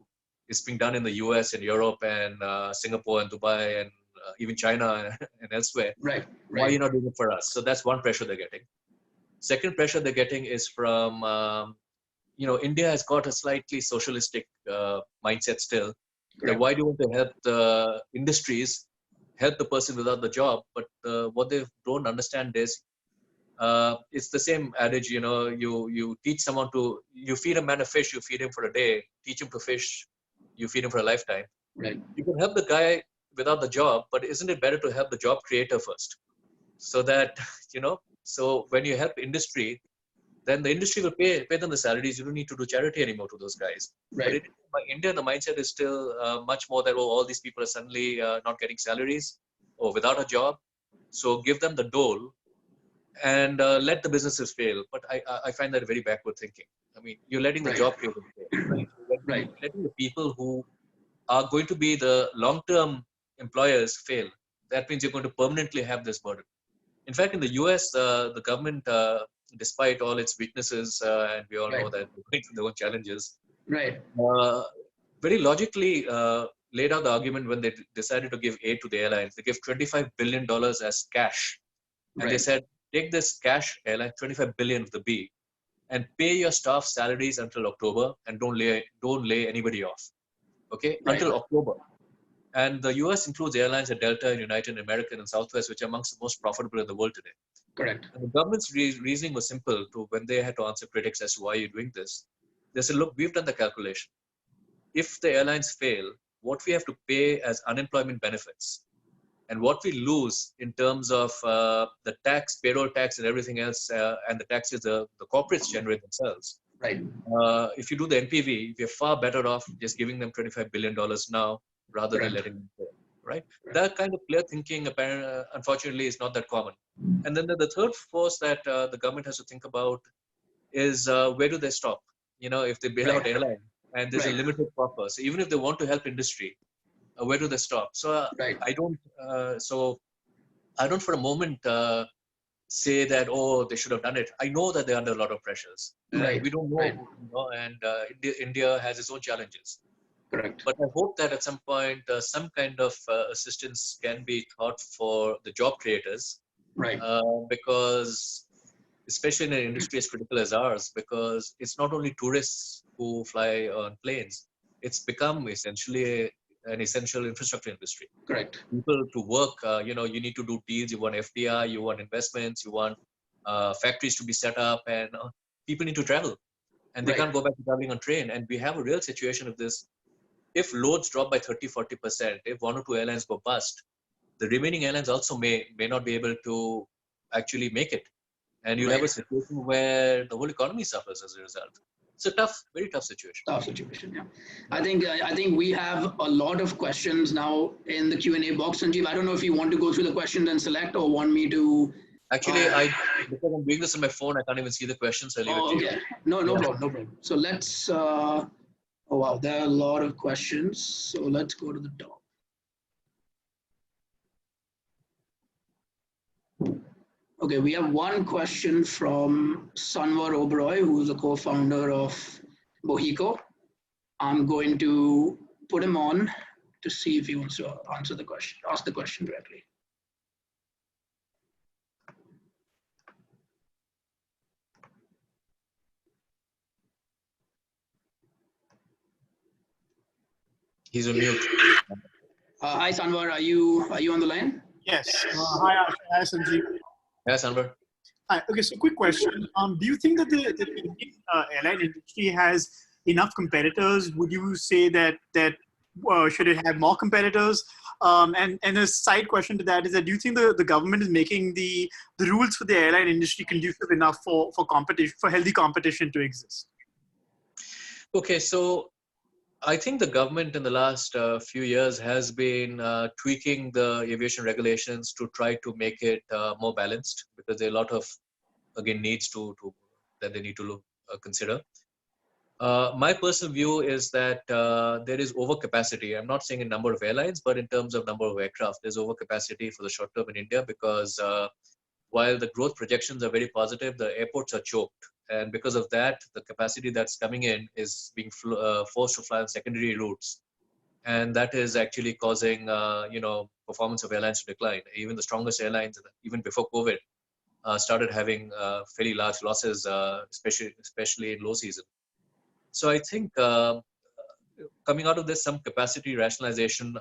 Speaker 1: it's being done in the US and Europe and Singapore and Dubai and even China and elsewhere.
Speaker 2: Right.
Speaker 1: Why are you
Speaker 2: Right.
Speaker 1: not doing it for us? So that's one pressure they're getting. Second pressure they're getting is from, India has got a slightly socialistic mindset still. That
Speaker 2: Correct.
Speaker 1: why do you want to help the industries, help the person without the job? But what they don't understand is it's the same adage, you teach someone you feed a man a fish, you feed him for a day, teach him to fish, you feed him for a lifetime.
Speaker 2: Right.
Speaker 1: You can help the guy without the job, but isn't it better to help the job creator first? So that, so when you help industry, then the industry will pay them the salaries. You don't need to do charity anymore to those guys. But
Speaker 2: Right.
Speaker 1: in India, the mindset is still much more that, oh, all these people are suddenly not getting salaries or without a job. So give them the dole and let the businesses fail. But I find that very backward thinking. I mean, you're letting the
Speaker 2: Right.
Speaker 1: job creators fail, right?
Speaker 2: Right.
Speaker 1: Letting the people who are going to be the long-term employers fail. That means you're going to permanently have this burden. In fact, in the US, the government, despite all its weaknesses, and we all know
Speaker 2: Right.
Speaker 1: that they're going through their own challenges,
Speaker 2: Right.
Speaker 1: uh, very logically laid out the argument when they decided to give aid to the airlines. They gave $25 billion as cash. And they
Speaker 2: Right.
Speaker 1: said, take this cash, airline, 25 billion with the B, and pay your staff salaries until October and don't lay anybody off. Okay?
Speaker 2: Right.
Speaker 1: Until October. And the US includes airlines at Delta and United, American, and Southwest, which are amongst the most profitable in the world today.
Speaker 2: Correct.
Speaker 1: And the government's reasoning was simple to when they had to answer critics as to why you're doing this. They said, look, we've done the calculation. If the airlines fail, what we have to pay as unemployment benefits and what we lose in terms of the tax, payroll tax, and everything else, and the taxes the corporates generate themselves.
Speaker 2: Right.
Speaker 1: If you do the NPV, we're far better off just giving them $25 billion now rather than
Speaker 2: Correct.
Speaker 1: letting them fail, right?
Speaker 2: Correct.
Speaker 1: That kind of clear thinking, unfortunately, is not that common. And then the third force that the government has to think about is where do they stop? If they bail
Speaker 2: Right.
Speaker 1: out airline and there's a
Speaker 2: Right.
Speaker 1: limited buffer, so even if they want to help industry, where do they stop? So
Speaker 2: Right.
Speaker 1: I don't. So I don't for a moment say that, oh, they should have done it. I know that they're under a lot of pressures, and
Speaker 2: Right.
Speaker 1: we don't
Speaker 2: Right.
Speaker 1: know. And India has its own challenges.
Speaker 2: Correct.
Speaker 1: But I hope that at some point, some kind of assistance can be thought for the job creators,
Speaker 2: Right.
Speaker 1: because especially in an industry as critical as ours, because it's not only tourists who fly on planes, it's become essentially an essential infrastructure industry.
Speaker 2: Correct.
Speaker 1: People to work, you need to do deals, you want FDI, you want investments, you want factories to be set up, and people need to travel. And they
Speaker 2: Right.
Speaker 1: can't go back to traveling on train. And we have a real situation of this. If loads drop by 30, 40%, if one or two airlines go bust, the remaining airlines also may not be able to actually make it, and you'll have a
Speaker 2: Right.
Speaker 1: situation where the whole economy suffers as a result. It's a tough, very tough situation.
Speaker 2: Tough situation. Yeah.
Speaker 1: Yeah.
Speaker 2: I think we have a lot of questions now in the Q&A box. Sanjeev, I don't know if you want to go through the questions and select, or want me to.
Speaker 1: Actually, because I'm doing this on my phone, I can't even see the questions. So I'll leave it
Speaker 2: Oh,
Speaker 1: to you.
Speaker 2: okay. No, no
Speaker 1: Yeah.
Speaker 2: problem. No problem. So let's. Oh wow, there are a lot of questions. So let's go to the top. Okay, we have one question from Sanwar Oberoi, who is a co-founder of Bohico. I'm going to put him on to see if he wants to answer the question, ask the question directly.
Speaker 1: He's on mute.
Speaker 2: Hi, Sanvar. Are you on the line?
Speaker 3: Yes. Hi, Aashay. Hi, Sanjiv.
Speaker 1: Yes, Anwar.
Speaker 3: Hi. Okay, so quick question. Do you think that the Indian airline industry has enough competitors? Would you say that should it have more competitors? And a side question to that is that do you think the government is making the rules for the airline industry conducive enough for competition, for healthy competition to exist?
Speaker 1: Okay, so I think the government in the last few years has been tweaking the aviation regulations to try to make it more balanced, because there are a lot of, again, needs to that they need to consider. My personal view is that there is overcapacity. I'm not saying in number of airlines, but in terms of number of aircraft, there's overcapacity for the short term in India, because while the growth projections are very positive, the airports are choked. And because of that, the capacity that's coming in is being forced to fly on secondary routes. And that is actually causing, performance of airlines to decline. Even the strongest airlines, even before COVID, started having fairly large losses, especially in low season. So I think coming out of this, some capacity rationalization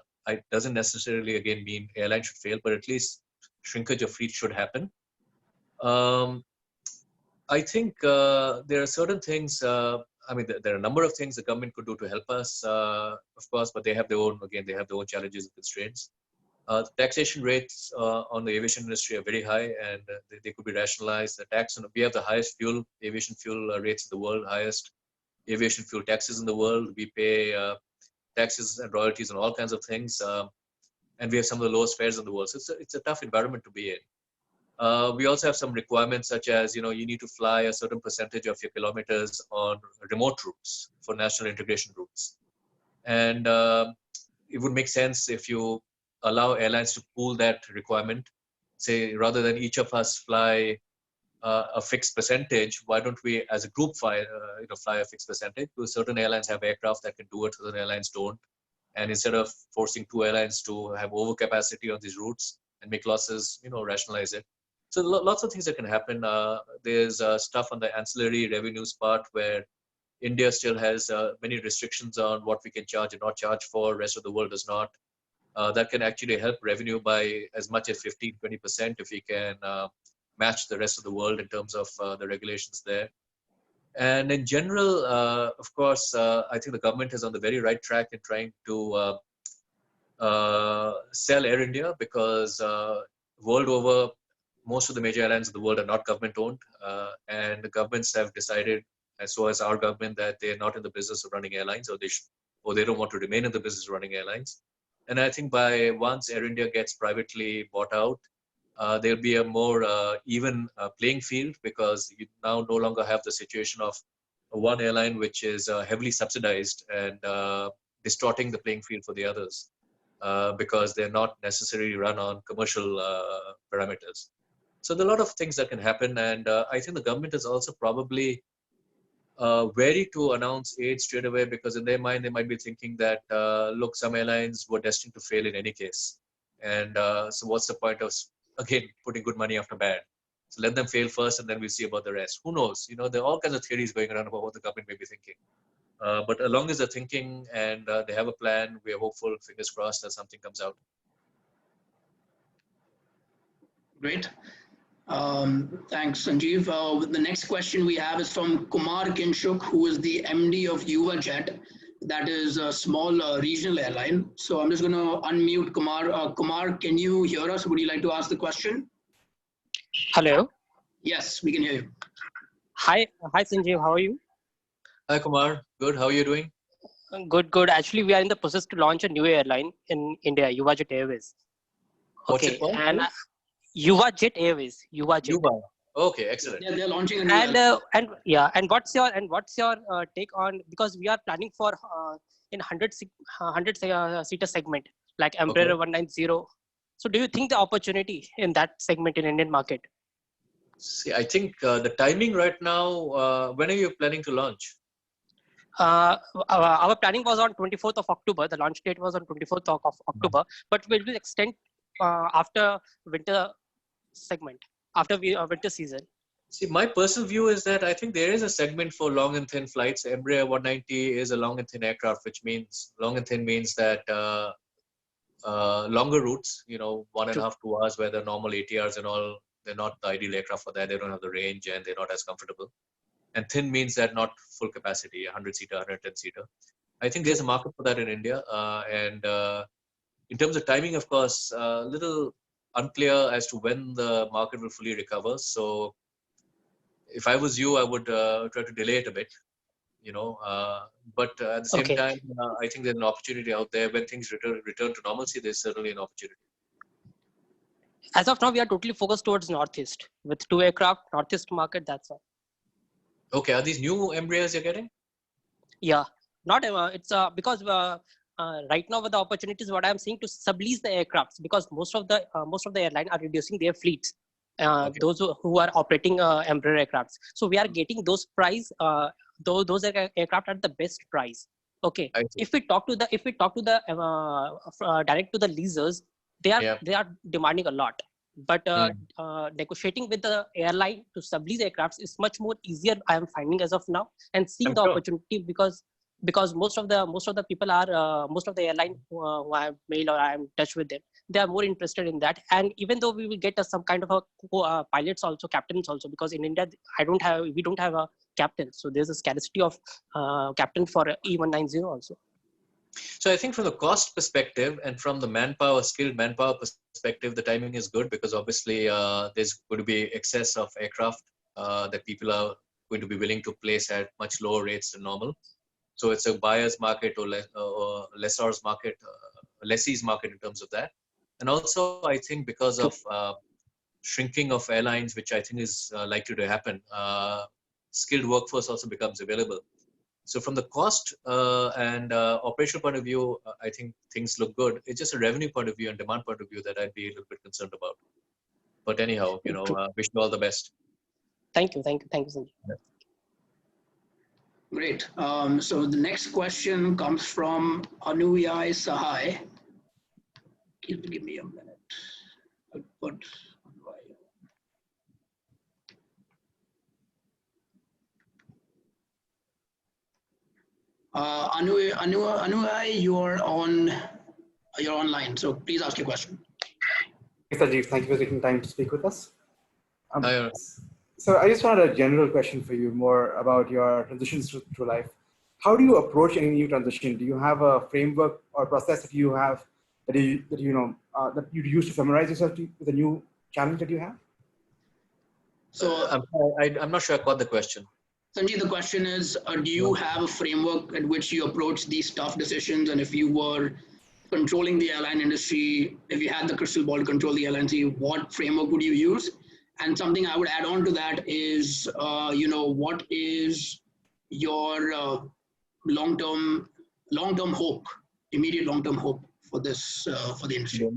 Speaker 1: doesn't necessarily, again, mean airlines should fail, but at least shrinkage of fleet should happen. I think there are certain things. There are a number of things the government could do to help us, of course, but they have their own. Again, they have their own challenges and constraints. The taxation rates on the aviation industry are very high, and they could be rationalized. The tax, we have the highest aviation fuel rates in the world, highest aviation fuel taxes in the world. We pay taxes and royalties on all kinds of things, and we have some of the lowest fares in the world. So it's a tough environment to be in. We also have some requirements, such as, you need to fly a certain percentage of your kilometers on remote routes for national integration routes. And it would make sense if you allow airlines to pool that requirement. Say, rather than each of us fly a fixed percentage, why don't we, as a group, fly a fixed percentage? Because certain airlines have aircraft that can do it, certain airlines don't. And instead of forcing two airlines to have overcapacity on these routes and make losses, rationalize it. So lots of things that can happen. There's stuff on the ancillary revenues part, where India still has many restrictions on what we can charge and not charge for. Rest of the world does not. That can actually help revenue by as much as 15-20% if we can match the rest of the world in terms of the regulations there. And in general, of course, I think the government is on the very right track in trying to sell Air India, because world over, most of the major airlines in the world are not government owned, and the governments have decided, and so has our government, that they're not in the business of running airlines, or they don't want to remain in the business of running airlines. And I think once Air India gets privately bought out, there'll be a more even playing field, because you now no longer have the situation of one airline which is heavily subsidized and distorting the playing field for the others, because they're not necessarily run on commercial parameters. So there are a lot of things that can happen, and I think the government is also probably wary to announce aid straight away, because in their mind they might be thinking that, look, some airlines were destined to fail in any case, and so what's the point of, again, putting good money after bad? So let them fail first, and then we'll see about the rest. Who knows? There are all kinds of theories going around about what the government may be thinking. But as long as they're thinking and they have a plan, we are hopeful, fingers crossed, that something comes out.
Speaker 2: Great. Thanks, Sanjeev. The next question we have is from Kumar Kinshuk, who is the MD of YuvaJet. That is a small regional airline. So I'm just going to unmute Kumar. Kumar, can you hear us? Would you like to ask the question?
Speaker 4: Hello.
Speaker 2: Yes, we can hear you.
Speaker 4: Hi, Sanjiv. How are you?
Speaker 1: Hi, Kumar. Good. How are you doing?
Speaker 4: Good. Actually, we are in the process to launch a new airline in India, YuvaJet Airways.
Speaker 1: What's it called?
Speaker 4: And YuvaJet Airways. YuvaJet.
Speaker 1: Okay, excellent.
Speaker 2: Yeah, they're launching a new airline.
Speaker 4: And what's your take on, because we are planning for in 100 seater segment, like Embraer 190. So do you think the opportunity in that segment in Indian market?
Speaker 1: See, I think the timing right now, when are you planning to launch?
Speaker 4: Our planning was on 24th of October. The launch date was on 24th of October, but we will extend after winter segment, after winter season.
Speaker 1: See, my personal view is that I think there is a segment for long and thin flights. Embraer 190 is a long and thin aircraft, which means long and thin means that longer routes, 1.5, 2 hours, where the normal ATRs and all, they're not the ideal aircraft for that. They don't have the range and they're not as comfortable. And thin means that not full capacity, 100-seater, 110-seater. I think there's a market for that in India. And in terms of timing, of course, a little unclear as to when the market will fully recover. So if I was you, I would try to delay it a bit, but at the same
Speaker 4: Okay.
Speaker 1: time, I think there's an opportunity out there. When things return to normalcy, there's certainly an opportunity.
Speaker 4: As of now, we are totally focused towards Northeast with 2 aircraft, Northeast market. That's all.
Speaker 1: Okay, are these new Embraers you're getting?
Speaker 4: Yeah, not it's because right now with the opportunities, what I'm seeing to sublease the aircrafts, because most of the airline are reducing their fleets.
Speaker 1: Okay.
Speaker 4: Those who are operating Embraer aircrafts, so we are getting those price. Those aircraft at the best price. Okay,
Speaker 1: I see.
Speaker 4: if we talk to the direct to the leasers, they are demanding a lot. But negotiating with the airline to sublease aircrafts is much more easier, I am finding as of now, and seeing
Speaker 1: I'm
Speaker 4: the
Speaker 1: sure.
Speaker 4: opportunity, because most of the people are most of the airline who I have mail or I am in touch with them, they are more interested in that. And even though we will get some kind of a pilots also, captains also, because in India we don't have a captain, so there's a scarcity of captain for E190 also.
Speaker 1: So I think from the cost perspective and from the skilled manpower perspective, the timing is good, because obviously there's going to be excess of aircraft that people are going to be willing to place at much lower rates than normal. So it's a buyer's market or lessor's market, lessee's market in terms of that. And also, I think because of shrinking of airlines, which I think is likely to happen, skilled workforce also becomes available. So from the cost and operational point of view, I think things look good. It's just a revenue point of view and demand point of view that I'd be a little bit concerned about. But anyhow, wish you all the best.
Speaker 4: Thank you, Sanjiv.
Speaker 2: Great. So the next question comes from Anuyai Sahai. Give me a minute. I'll put Anuyai, you're online. So please ask your question.
Speaker 5: Thanks, Sanjiv. Thank you for taking time to speak with us.
Speaker 1: Hi.
Speaker 5: So I just wanted a general question for you, more about your transitions through life. How do you approach any new transition? Do you have a framework or process that you have that you use to familiarize yourself with a new challenge that you have?
Speaker 2: So
Speaker 1: I'm not sure I caught the question.
Speaker 2: Sanjiv, the question is, do you have a framework at which you approach these tough decisions? And if you were controlling the airline industry, if you had the crystal ball to control the airline industry, what framework would you use? And something I would add on to that is, what is your long-term hope, immediate long-term hope for this, for the industry?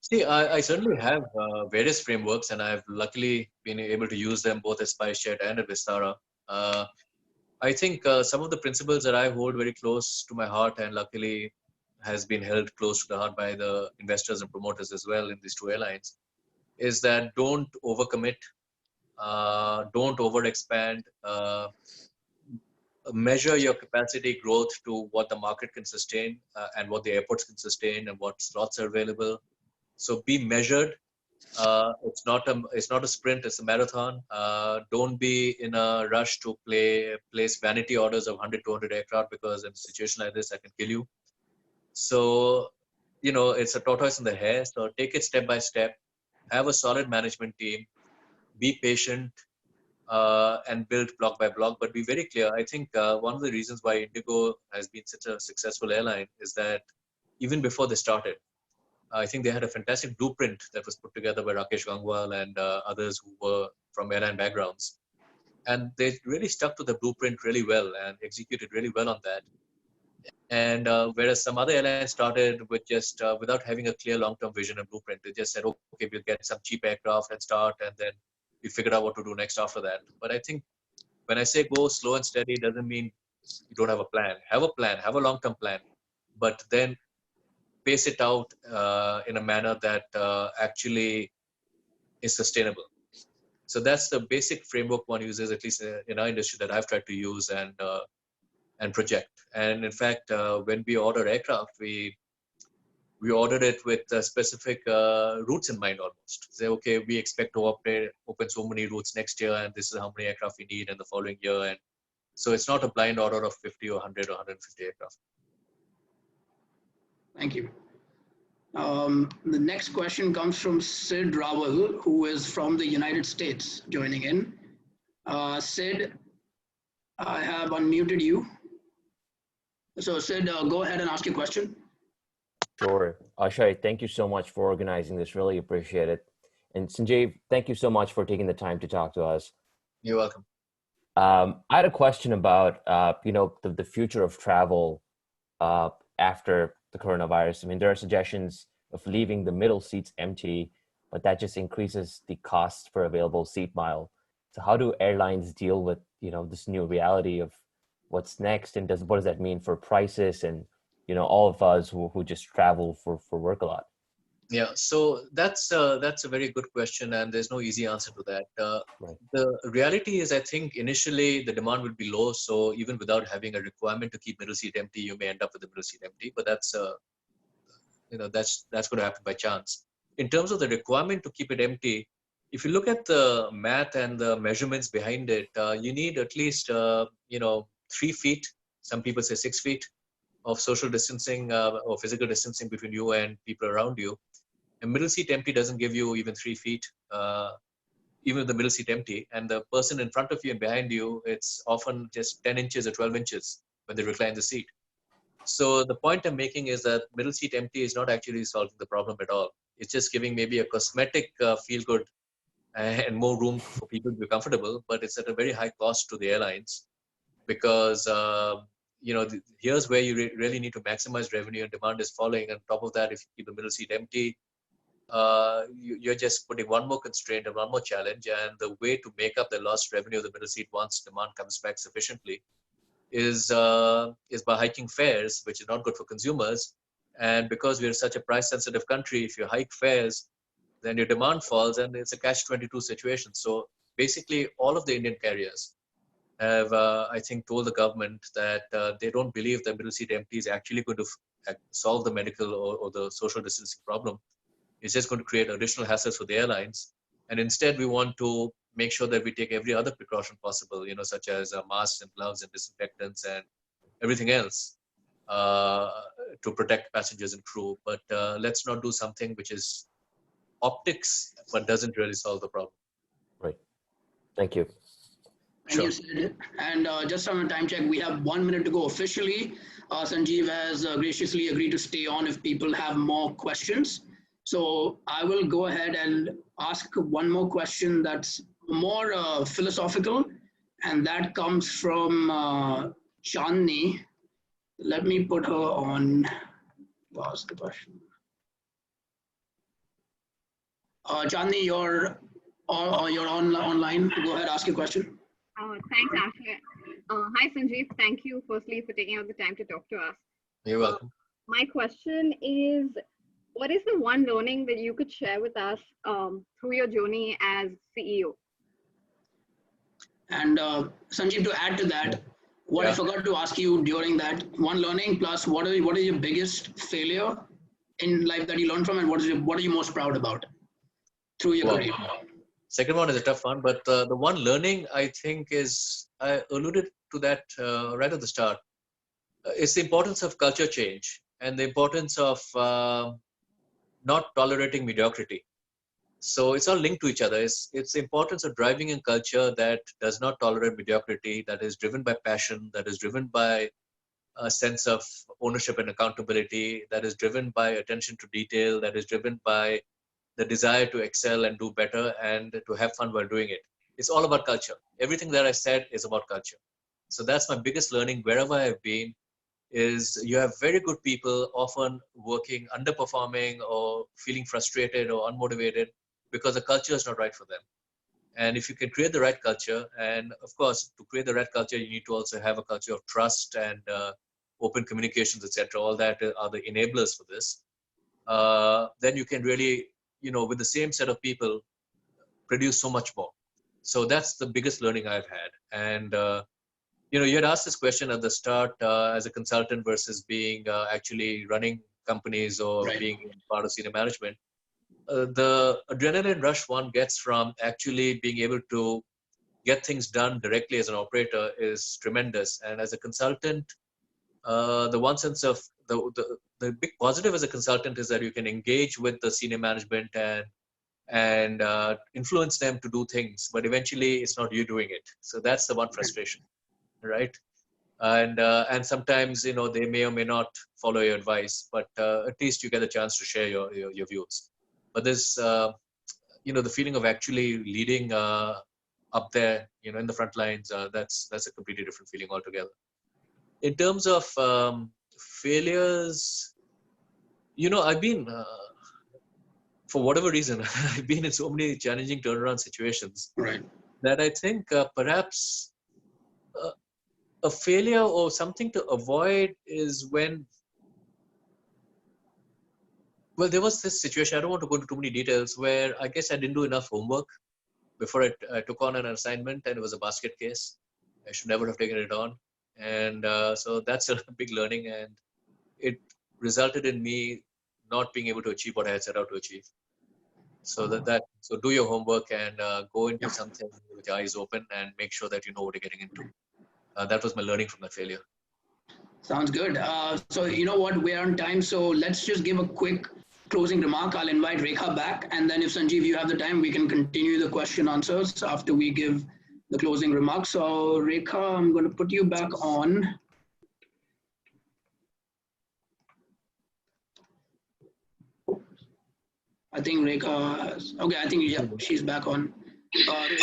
Speaker 1: See, I certainly have various frameworks, and I've luckily been able to use them both at SpiceJet and at Vistara. I think some of the principles that I hold very close to my heart, and luckily has been held close to the heart by the investors and promoters as well in these 2 airlines, is that don't overcommit, don't overexpand, measure your capacity growth to what the market can sustain and what the airports can sustain and what slots are available. So be measured. It's not a sprint, it's a marathon. Don't be in a rush to place vanity orders of 100, 200 aircraft, because in a situation like this, I can kill you. So, it's a tortoise and the hare. So take it step by step, have a solid management team, be patient, and build block by block, but be very clear. I think one of the reasons why Indigo has been such a successful airline is that even before they started, I think they had a fantastic blueprint that was put together by Rakesh Gangwal and others who were from airline backgrounds. And they really stuck to the blueprint really well and executed really well on that. And whereas some other airlines started with just without having a clear long-term vision and blueprint, they just said, okay, we'll get some cheap aircraft and start, and then we figure out what to do next after that. But I think when I say go slow and steady, it doesn't mean you don't have a plan. Have a plan, have a long-term plan, but then pace it out in a manner that actually is sustainable. So that's the basic framework one uses, at least in our industry, that I've tried to use and project. And in fact, when we order aircraft, we ordered it with specific routes in mind almost. Say, okay, we expect to open so many routes next year, and this is how many aircraft we need in the following year. And so it's not a blind order of 50 or 100 or 150 aircraft.
Speaker 2: Thank you. The next question comes from Sid Rawal, who is from the United States, joining in. Sid, I have unmuted you. So Sid, go ahead and ask your question.
Speaker 6: Sure. Aashay, thank you so much for organizing this. Really appreciate it. And Sanjiv, thank you so much for taking the time to talk to us.
Speaker 1: You're welcome.
Speaker 6: I had a question about, the future of travel after the coronavirus. I mean, there are suggestions of leaving the middle seats empty, but that just increases the cost per available seat mile. So how do airlines deal with, this new reality of what's next, and what does that mean for prices and, all of us who just travel for work a lot?
Speaker 1: Yeah, so that's a very good question, and there's no easy answer to that.
Speaker 6: Right.
Speaker 1: The reality is, I think initially the demand will be low, so even without having a requirement to keep middle seat empty, you may end up with the middle seat empty. But that's going to happen by chance. In terms of the requirement to keep it empty, if you look at the math and the measurements behind it, you need at least 3 feet. Some people say 6 feet of social distancing or physical distancing between you and people around you. A middle seat empty doesn't give you even 3 feet, even with the middle seat empty. And the person in front of you and behind you, it's often just 10 inches or 12 inches when they recline the seat. So the point I'm making is that middle seat empty is not actually solving the problem at all. It's just giving maybe a cosmetic feel good and more room for people to be comfortable, but it's at a very high cost to the airlines because here's where you really need to maximize revenue, and demand is falling. On top of that, if you keep the middle seat empty, you're just putting one more constraint and one more challenge. And the way to make up the lost revenue of the middle seat once demand comes back sufficiently is by hiking fares, which is not good for consumers. And because we're such a price-sensitive country, if you hike fares, then your demand falls, and it's a catch-22 situation. So basically, all of the Indian carriers have, I think, told the government that they don't believe that middle seat empty is actually going to solve the medical or the social distancing problem. It's just going to create additional hassles for the airlines. And instead, we want to make sure that we take every other precaution possible, such as masks and gloves and disinfectants and everything else to protect passengers and crew. But let's not do something which is optics, but doesn't really solve the problem.
Speaker 6: Right. Thank you.
Speaker 2: Thank you, Sid. And just on a time check, we have 1 minute to go officially. Sanjiv has graciously agreed to stay on if people have more questions. So I will go ahead and ask one more question that's more philosophical, and that comes from Chandni. Let me put her on. Pause the question. Chandni, you're online. Go ahead, ask your question.
Speaker 7: Thanks, Aashay. Hi, Sanjiv. Thank you, firstly, for taking out the time to talk to us.
Speaker 1: You're welcome.
Speaker 7: My question is, what is the one learning that you could share with us through your journey as CEO?
Speaker 2: And Sanjiv, to add to that, what I forgot to ask you during that, one learning plus what is your biggest failure in life that you learned from, and what are you most proud about through your career?
Speaker 1: Second one is a tough one, but the one learning I think is, I alluded to that right at the start. It's the importance of culture change and the importance of not tolerating mediocrity. So it's all linked to each other. It's the importance of driving a culture that does not tolerate mediocrity, that is driven by passion, that is driven by a sense of ownership and accountability, that is driven by attention to detail, that is driven by the desire to excel and do better and to have fun while doing it. It's all about culture. Everything that I said is about culture. So that's my biggest learning wherever I've been, is you have very good people often working, underperforming or feeling frustrated or unmotivated because the culture is not right for them. And if you can create the right culture, and of course, to create the right culture, you need to also have a culture of trust and open communications, etc. All that are the enablers for this. Then you can really, with the same set of people, produce so much more. So that's the biggest learning I've had. And you had asked this question at the start, as a consultant versus being actually running companies or being part of senior management. The adrenaline rush one gets from actually being able to get things done directly as an operator is tremendous. And as a consultant, the one sense of the big positive as a consultant is that you can engage with the senior management and influence them to do things, but eventually it's not you doing it. So that's the one frustration, right? And sometimes they may or may not follow your advice, but at least you get a chance to share your views. But there's the feeling of actually leading up there, in the front lines. That's a completely different feeling altogether. In terms of failures, I've been for whatever reason I've been in so many challenging turnaround situations that I think perhaps a failure or something to avoid is when, well, there was this situation, I don't want to go into too many details, where I guess I didn't do enough homework before I took on an assignment, and it was a basket case. I should never have taken it on. And so that's a big learning, and it resulted in me not being able to achieve what I had set out to achieve. So so do your homework and go into something with your eyes open and make sure that you know what you're getting into. That was my learning from that failure.
Speaker 2: Sounds good. So you know what, we're on time, so let's just give a quick closing remark. I'll invite Rekha back, and then if Sanjiv, you have the time, we can continue the question answers after we give the closing remarks. So Rekha, I'm going to put you back on. I think Rekha, okay, I think she's back on.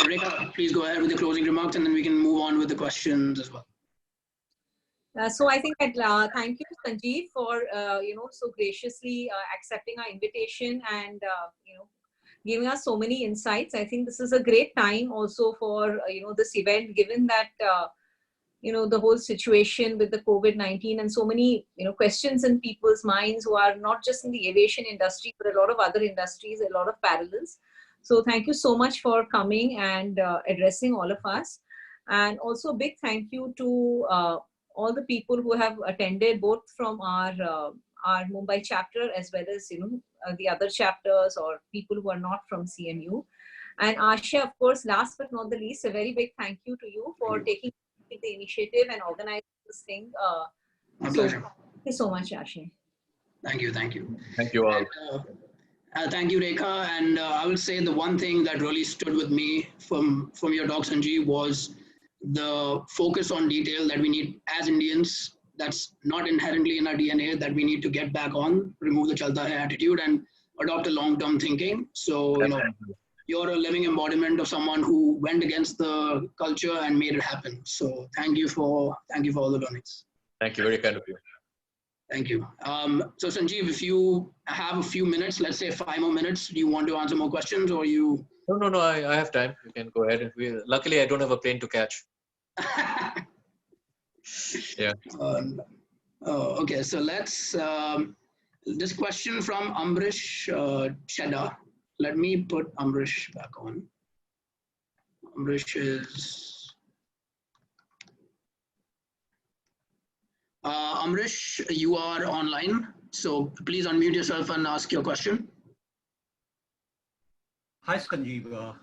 Speaker 2: Rekha, please go ahead with the closing remarks, and then we can move on with the questions as well.
Speaker 8: So I think I'd thank you, Sanjiv, for so graciously accepting our invitation and giving us so many insights. I think this is a great time also for this event, given that the whole situation with the COVID-19 and so many questions in people's minds who are not just in the aviation industry but a lot of other industries, a lot of parallels. So thank you so much for coming and addressing all of us, and also a big thank you to all the people who have attended, both from our Mumbai chapter as well as the other chapters or people who are not from CMU. And Aashay, of course, last but not the least, a very big thank you to you for taking the initiative and organizing this thing.
Speaker 2: My pleasure.
Speaker 8: Thank you so much, Aashay.
Speaker 2: Thank you. Thank you.
Speaker 1: Thank you all.
Speaker 2: And, thank you, Rekha. And I will say the one thing that really stood with me from your talk, Sanjiv, was the focus on detail that we need as Indians. That's not inherently in our DNA, that we need to get back on, remove the chalta hai attitude and adopt a long-term thinking. So, you're a living embodiment of someone who went against the culture and made it happen. So thank you for all the learnings.
Speaker 1: Thank you. Very kind of you.
Speaker 2: Thank you. So Sanjiv, if you have a few minutes, let's say 5 more minutes, do you want to answer more questions or you?
Speaker 1: No, I have time. You can go ahead. Luckily, I don't have a plane to catch. Yeah.
Speaker 2: Okay, so let's, this question from Ambrish Chedda. Let me put Ambrish back on. Ambrish is... Ambrish, you are online, so please unmute yourself and ask your question.
Speaker 9: Hi, Sanjiv.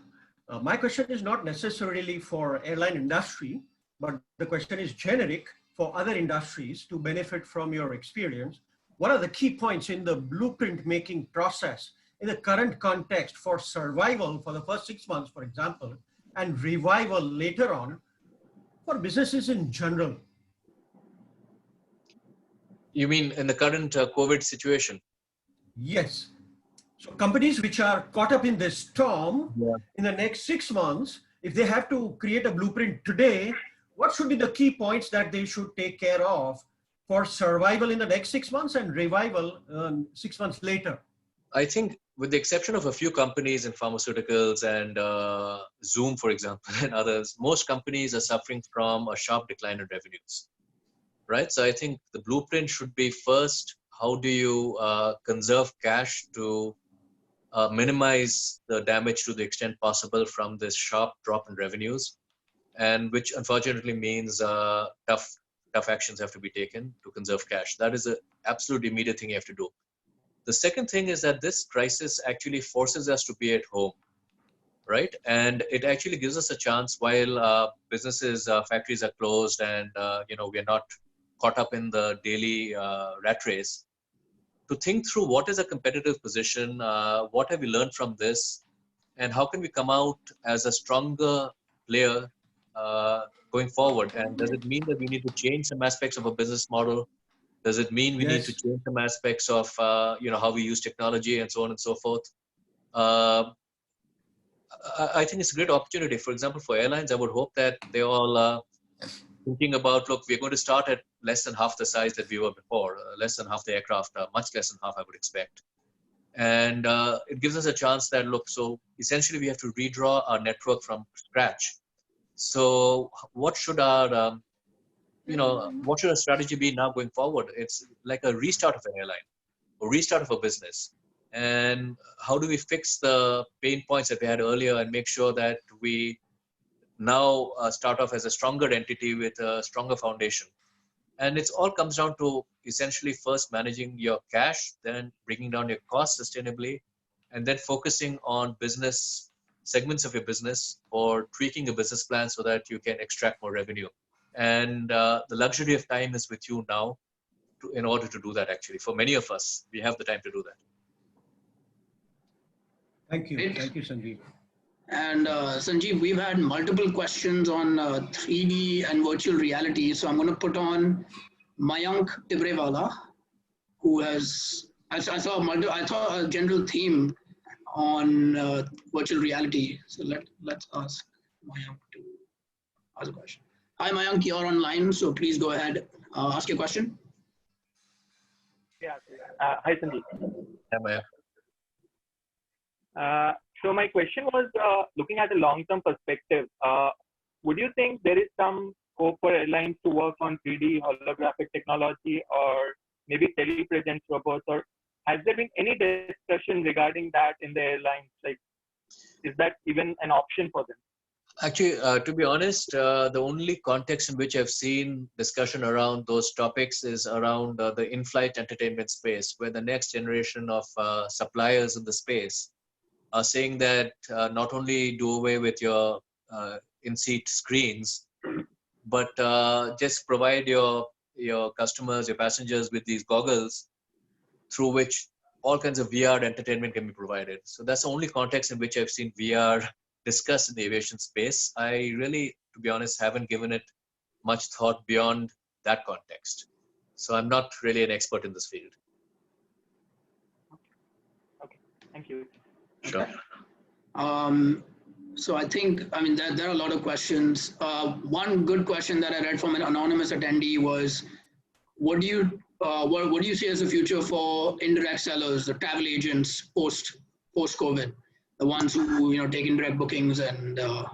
Speaker 9: My question is not necessarily for airline industry, but the question is generic for other industries to benefit from your experience. What are the key points in the blueprint making process in the current context for survival for the first 6 months, for example, and revival later on for businesses in general?
Speaker 1: You mean in the current COVID situation?
Speaker 9: Yes. So companies which are caught up in this storm in the next 6 months, if they have to create a blueprint today, what should be the key points that they should take care of for survival in the next 6 months and revival 6 months later?
Speaker 1: I think with the exception of a few companies in pharmaceuticals and Zoom, for example, and others, most companies are suffering from a sharp decline in revenues, right? So I think the blueprint should be first, how do you conserve cash to minimize the damage to the extent possible from this sharp drop in revenues, and which unfortunately means tough actions have to be taken to conserve cash. That is an absolute immediate thing you have to do. The second thing is that this crisis actually forces us to be at home, right? And it actually gives us a chance while businesses, factories are closed, and we're not caught up in the daily rat race, to think through what is a competitive position, what have we learned from this, and how can we come out as a stronger player going forward. And does it mean that we need to change some aspects of a business model? Does it mean we need to
Speaker 9: Yes.
Speaker 1: change some aspects of how we use technology and so on and so forth? Uh, I think it's a great opportunity. For example, for airlines, I would hope that they all thinking about, look, we're going to start at less than half the size that we were before, less than half the aircraft, much less than half I would expect. And it gives us a chance that, look, so essentially we have to redraw our network from scratch. So what should our what should our strategy be now going forward? It's like a restart of an airline, or restart of a business. And how do we fix the pain points that we had earlier and make sure that we now start off as a stronger entity with a stronger foundation? And it all comes down to essentially first managing your cash, then bringing down your costs sustainably, and then focusing on business segments of your business, or tweaking a business plan so that you can extract more revenue. And the luxury of time is with you now in order to do that. Actually, for many of us, we have the time to do that.
Speaker 9: Thank you.
Speaker 2: Great.
Speaker 9: Thank you, Sanjiv.
Speaker 2: And Sanjeev, we've had multiple questions on 3D and virtual reality. So I'm going to put on Mayank Tibrewala, who has, I saw a general theme on virtual reality. So let's ask Mayank to ask a question. Hi, Mayank, you're online. So please go ahead, ask your question.
Speaker 10: Yeah. Hi, Sanjiv.
Speaker 1: Yeah, Maya.
Speaker 10: So my question was, looking at a long-term perspective, would you think there is some scope for airlines to work on 3D holographic technology, or maybe telepresence robots, or has there been any discussion regarding that in the airlines? Like, is that even an option for them?
Speaker 1: Actually, to be honest, the only context in which I've seen discussion around those topics is around the in-flight entertainment space, where the next generation of suppliers in the space are saying that not only do away with your in-seat screens, but just provide your customers, your passengers with these goggles through which all kinds of VR entertainment can be provided. So that's the only context in which I've seen VR discussed in the aviation space. I really, to be honest, haven't given it much thought beyond that context. So I'm not really an expert in this field.
Speaker 10: Okay, thank you.
Speaker 1: Sure.
Speaker 2: So I think, there are a lot of questions. One good question that I read from an anonymous attendee was, what do you see as the future for indirect sellers, the travel agents post-COVID, the ones who take indirect bookings, and there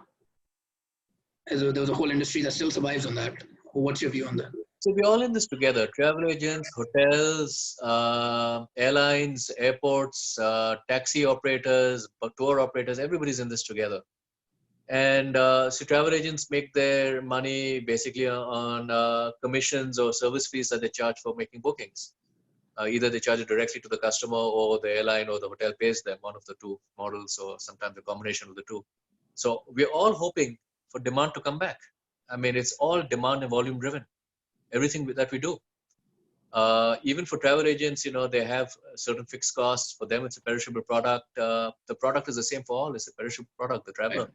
Speaker 2: was a whole industry that still survives on that. What's your view on that?
Speaker 1: So we're all in this together: travel agents, hotels, airlines, airports, taxi operators, tour operators. Everybody's in this together. And so travel agents make their money basically on commissions or service fees that they charge for making bookings. Either they charge it directly to the customer, or the airline or the hotel pays them, one of the two models, or sometimes a combination of the two. So we're all hoping for demand to come back. I mean, it's all demand and volume driven, everything that we do. Even for travel agents, they have certain fixed costs. For them, it's a perishable product. The product is the same for all. It's a perishable product, the traveler. Right.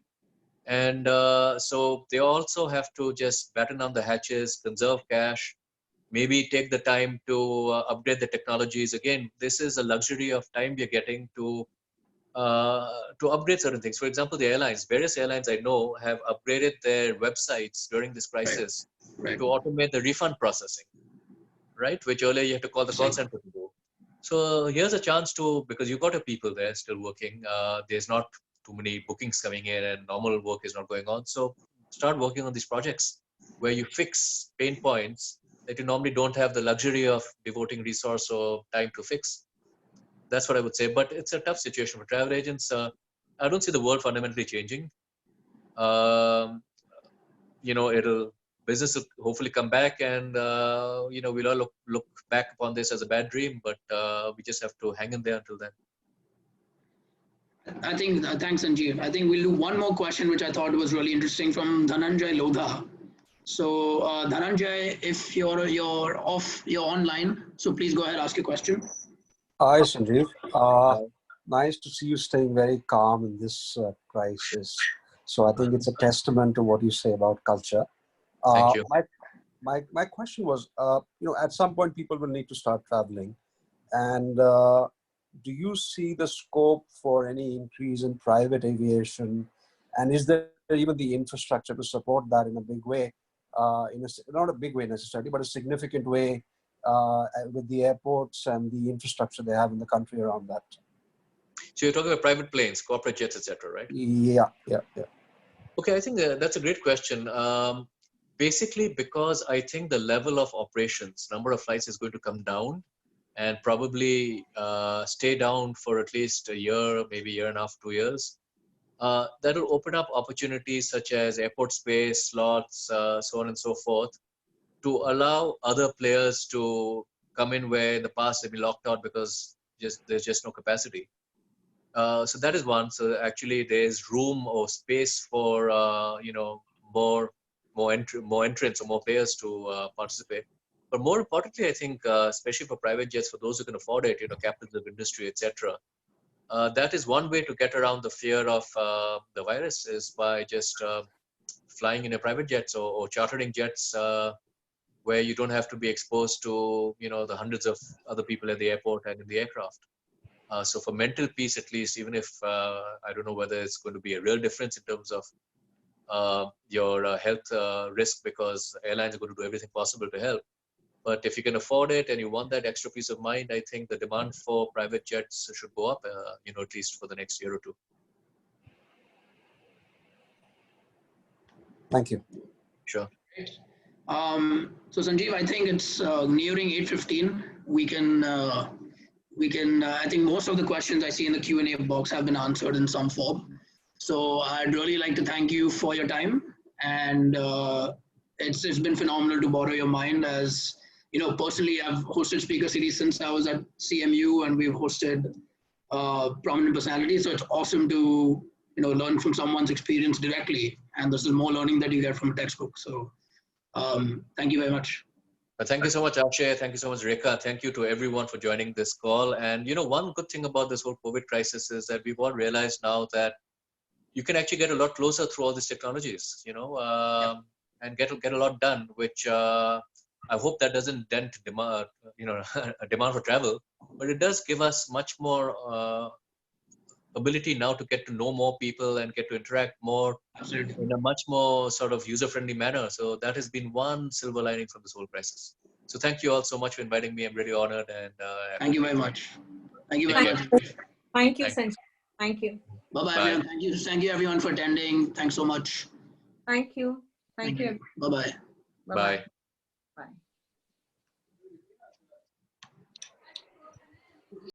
Speaker 1: And so they also have to just batten down the hatches, conserve cash, maybe take the time to upgrade the technologies. Again, this is a luxury of time we're getting to upgrade certain things. For example, the airlines, various airlines I know have upgraded their websites during this crisis to automate the refund processing, right? Which earlier you had to call the call center to do. So here's a chance to, because you've got your people there still working, there's not too many bookings coming in and normal work is not going on. So start working on these projects where you fix pain points that you normally don't have the luxury of devoting resource or time to fix. That's what I would say. But it's a tough situation for travel agents. I don't see the world fundamentally changing. Business will hopefully come back, and we'll all look back upon this as a bad dream. But we just have to hang in there until then.
Speaker 2: I think, thanks, Sanjiv. I think we'll do one more question, which I thought was really interesting from Dhananjay Lodha. So, Dhananjay, if you're online, so please go ahead, ask your question.
Speaker 11: Hi, Sanjiv. Nice to see you staying very calm in this crisis. So I think it's a testament to what you say about culture.
Speaker 1: Thank you.
Speaker 11: My question was, at some point people will need to start traveling, and do you see the scope for any increase in private aviation, and is there even the infrastructure to support that in a big way? Not a big way necessarily, but a significant way with the airports and the infrastructure they have in the country around that.
Speaker 1: So you're talking about private planes, corporate jets, etc., right?
Speaker 11: Yeah.
Speaker 1: Okay, I think that's a great question. Basically, because I think the level of operations, number of flights is going to come down, and probably stay down for at least a year, maybe a year and a half, 2 years. That will open up opportunities such as airport space, slots, so on and so forth, to allow other players to come in where in the past they've been locked out because there's just no capacity. So that is one. So actually, there's room or space for more entrants or more players to participate. But more importantly, I think, especially for private jets, for those who can afford it, captains of industry, etc., that is one way to get around the fear of the virus, is by just flying in a private jets or chartering jets where you don't have to be exposed to the hundreds of other people at the airport and in the aircraft. So for mental peace, at least, even if I don't know whether it's going to be a real difference in terms of your health risk, because airlines are going to do everything possible to help. But if you can afford it and you want that extra peace of mind, I think the demand for private jets should go up, at least for the next year or two.
Speaker 11: Thank you.
Speaker 1: Sure.
Speaker 2: So Sanjiv, I think it's nearing 8:15. We can. I think most of the questions I see in the Q&A box have been answered in some form. So I'd really like to thank you for your time, and it's been phenomenal to borrow your mind. As personally, I've hosted speaker series since I was at CMU, and we've hosted prominent personalities. So it's awesome to learn from someone's experience directly, and this is more learning that you get from a textbook. So thank you very much.
Speaker 1: Thank you so much, Akshay. Thank you so much, Rekha. Thank you to everyone for joining this call. And one good thing about this whole COVID crisis is that we've all realized now that you can actually get a lot closer through all these technologies, and get a lot done, which I hope that doesn't dent demand, a demand for travel, but it does give us much more ability now to get to know more people and get to interact more.
Speaker 2: Absolutely.
Speaker 1: In a much more sort of user-friendly manner. So that has been one silver lining from this whole crisis. So thank you all so much for inviting me. I'm really honored. And
Speaker 2: thank you very much. Thank you very much.
Speaker 8: Thank you, Sanjiv. Thank you.
Speaker 2: Bye-bye, everyone. Thank you, everyone, for attending. Thanks so much.
Speaker 8: Thank you. Thank you.
Speaker 2: Bye-bye.
Speaker 1: Bye.
Speaker 8: Bye.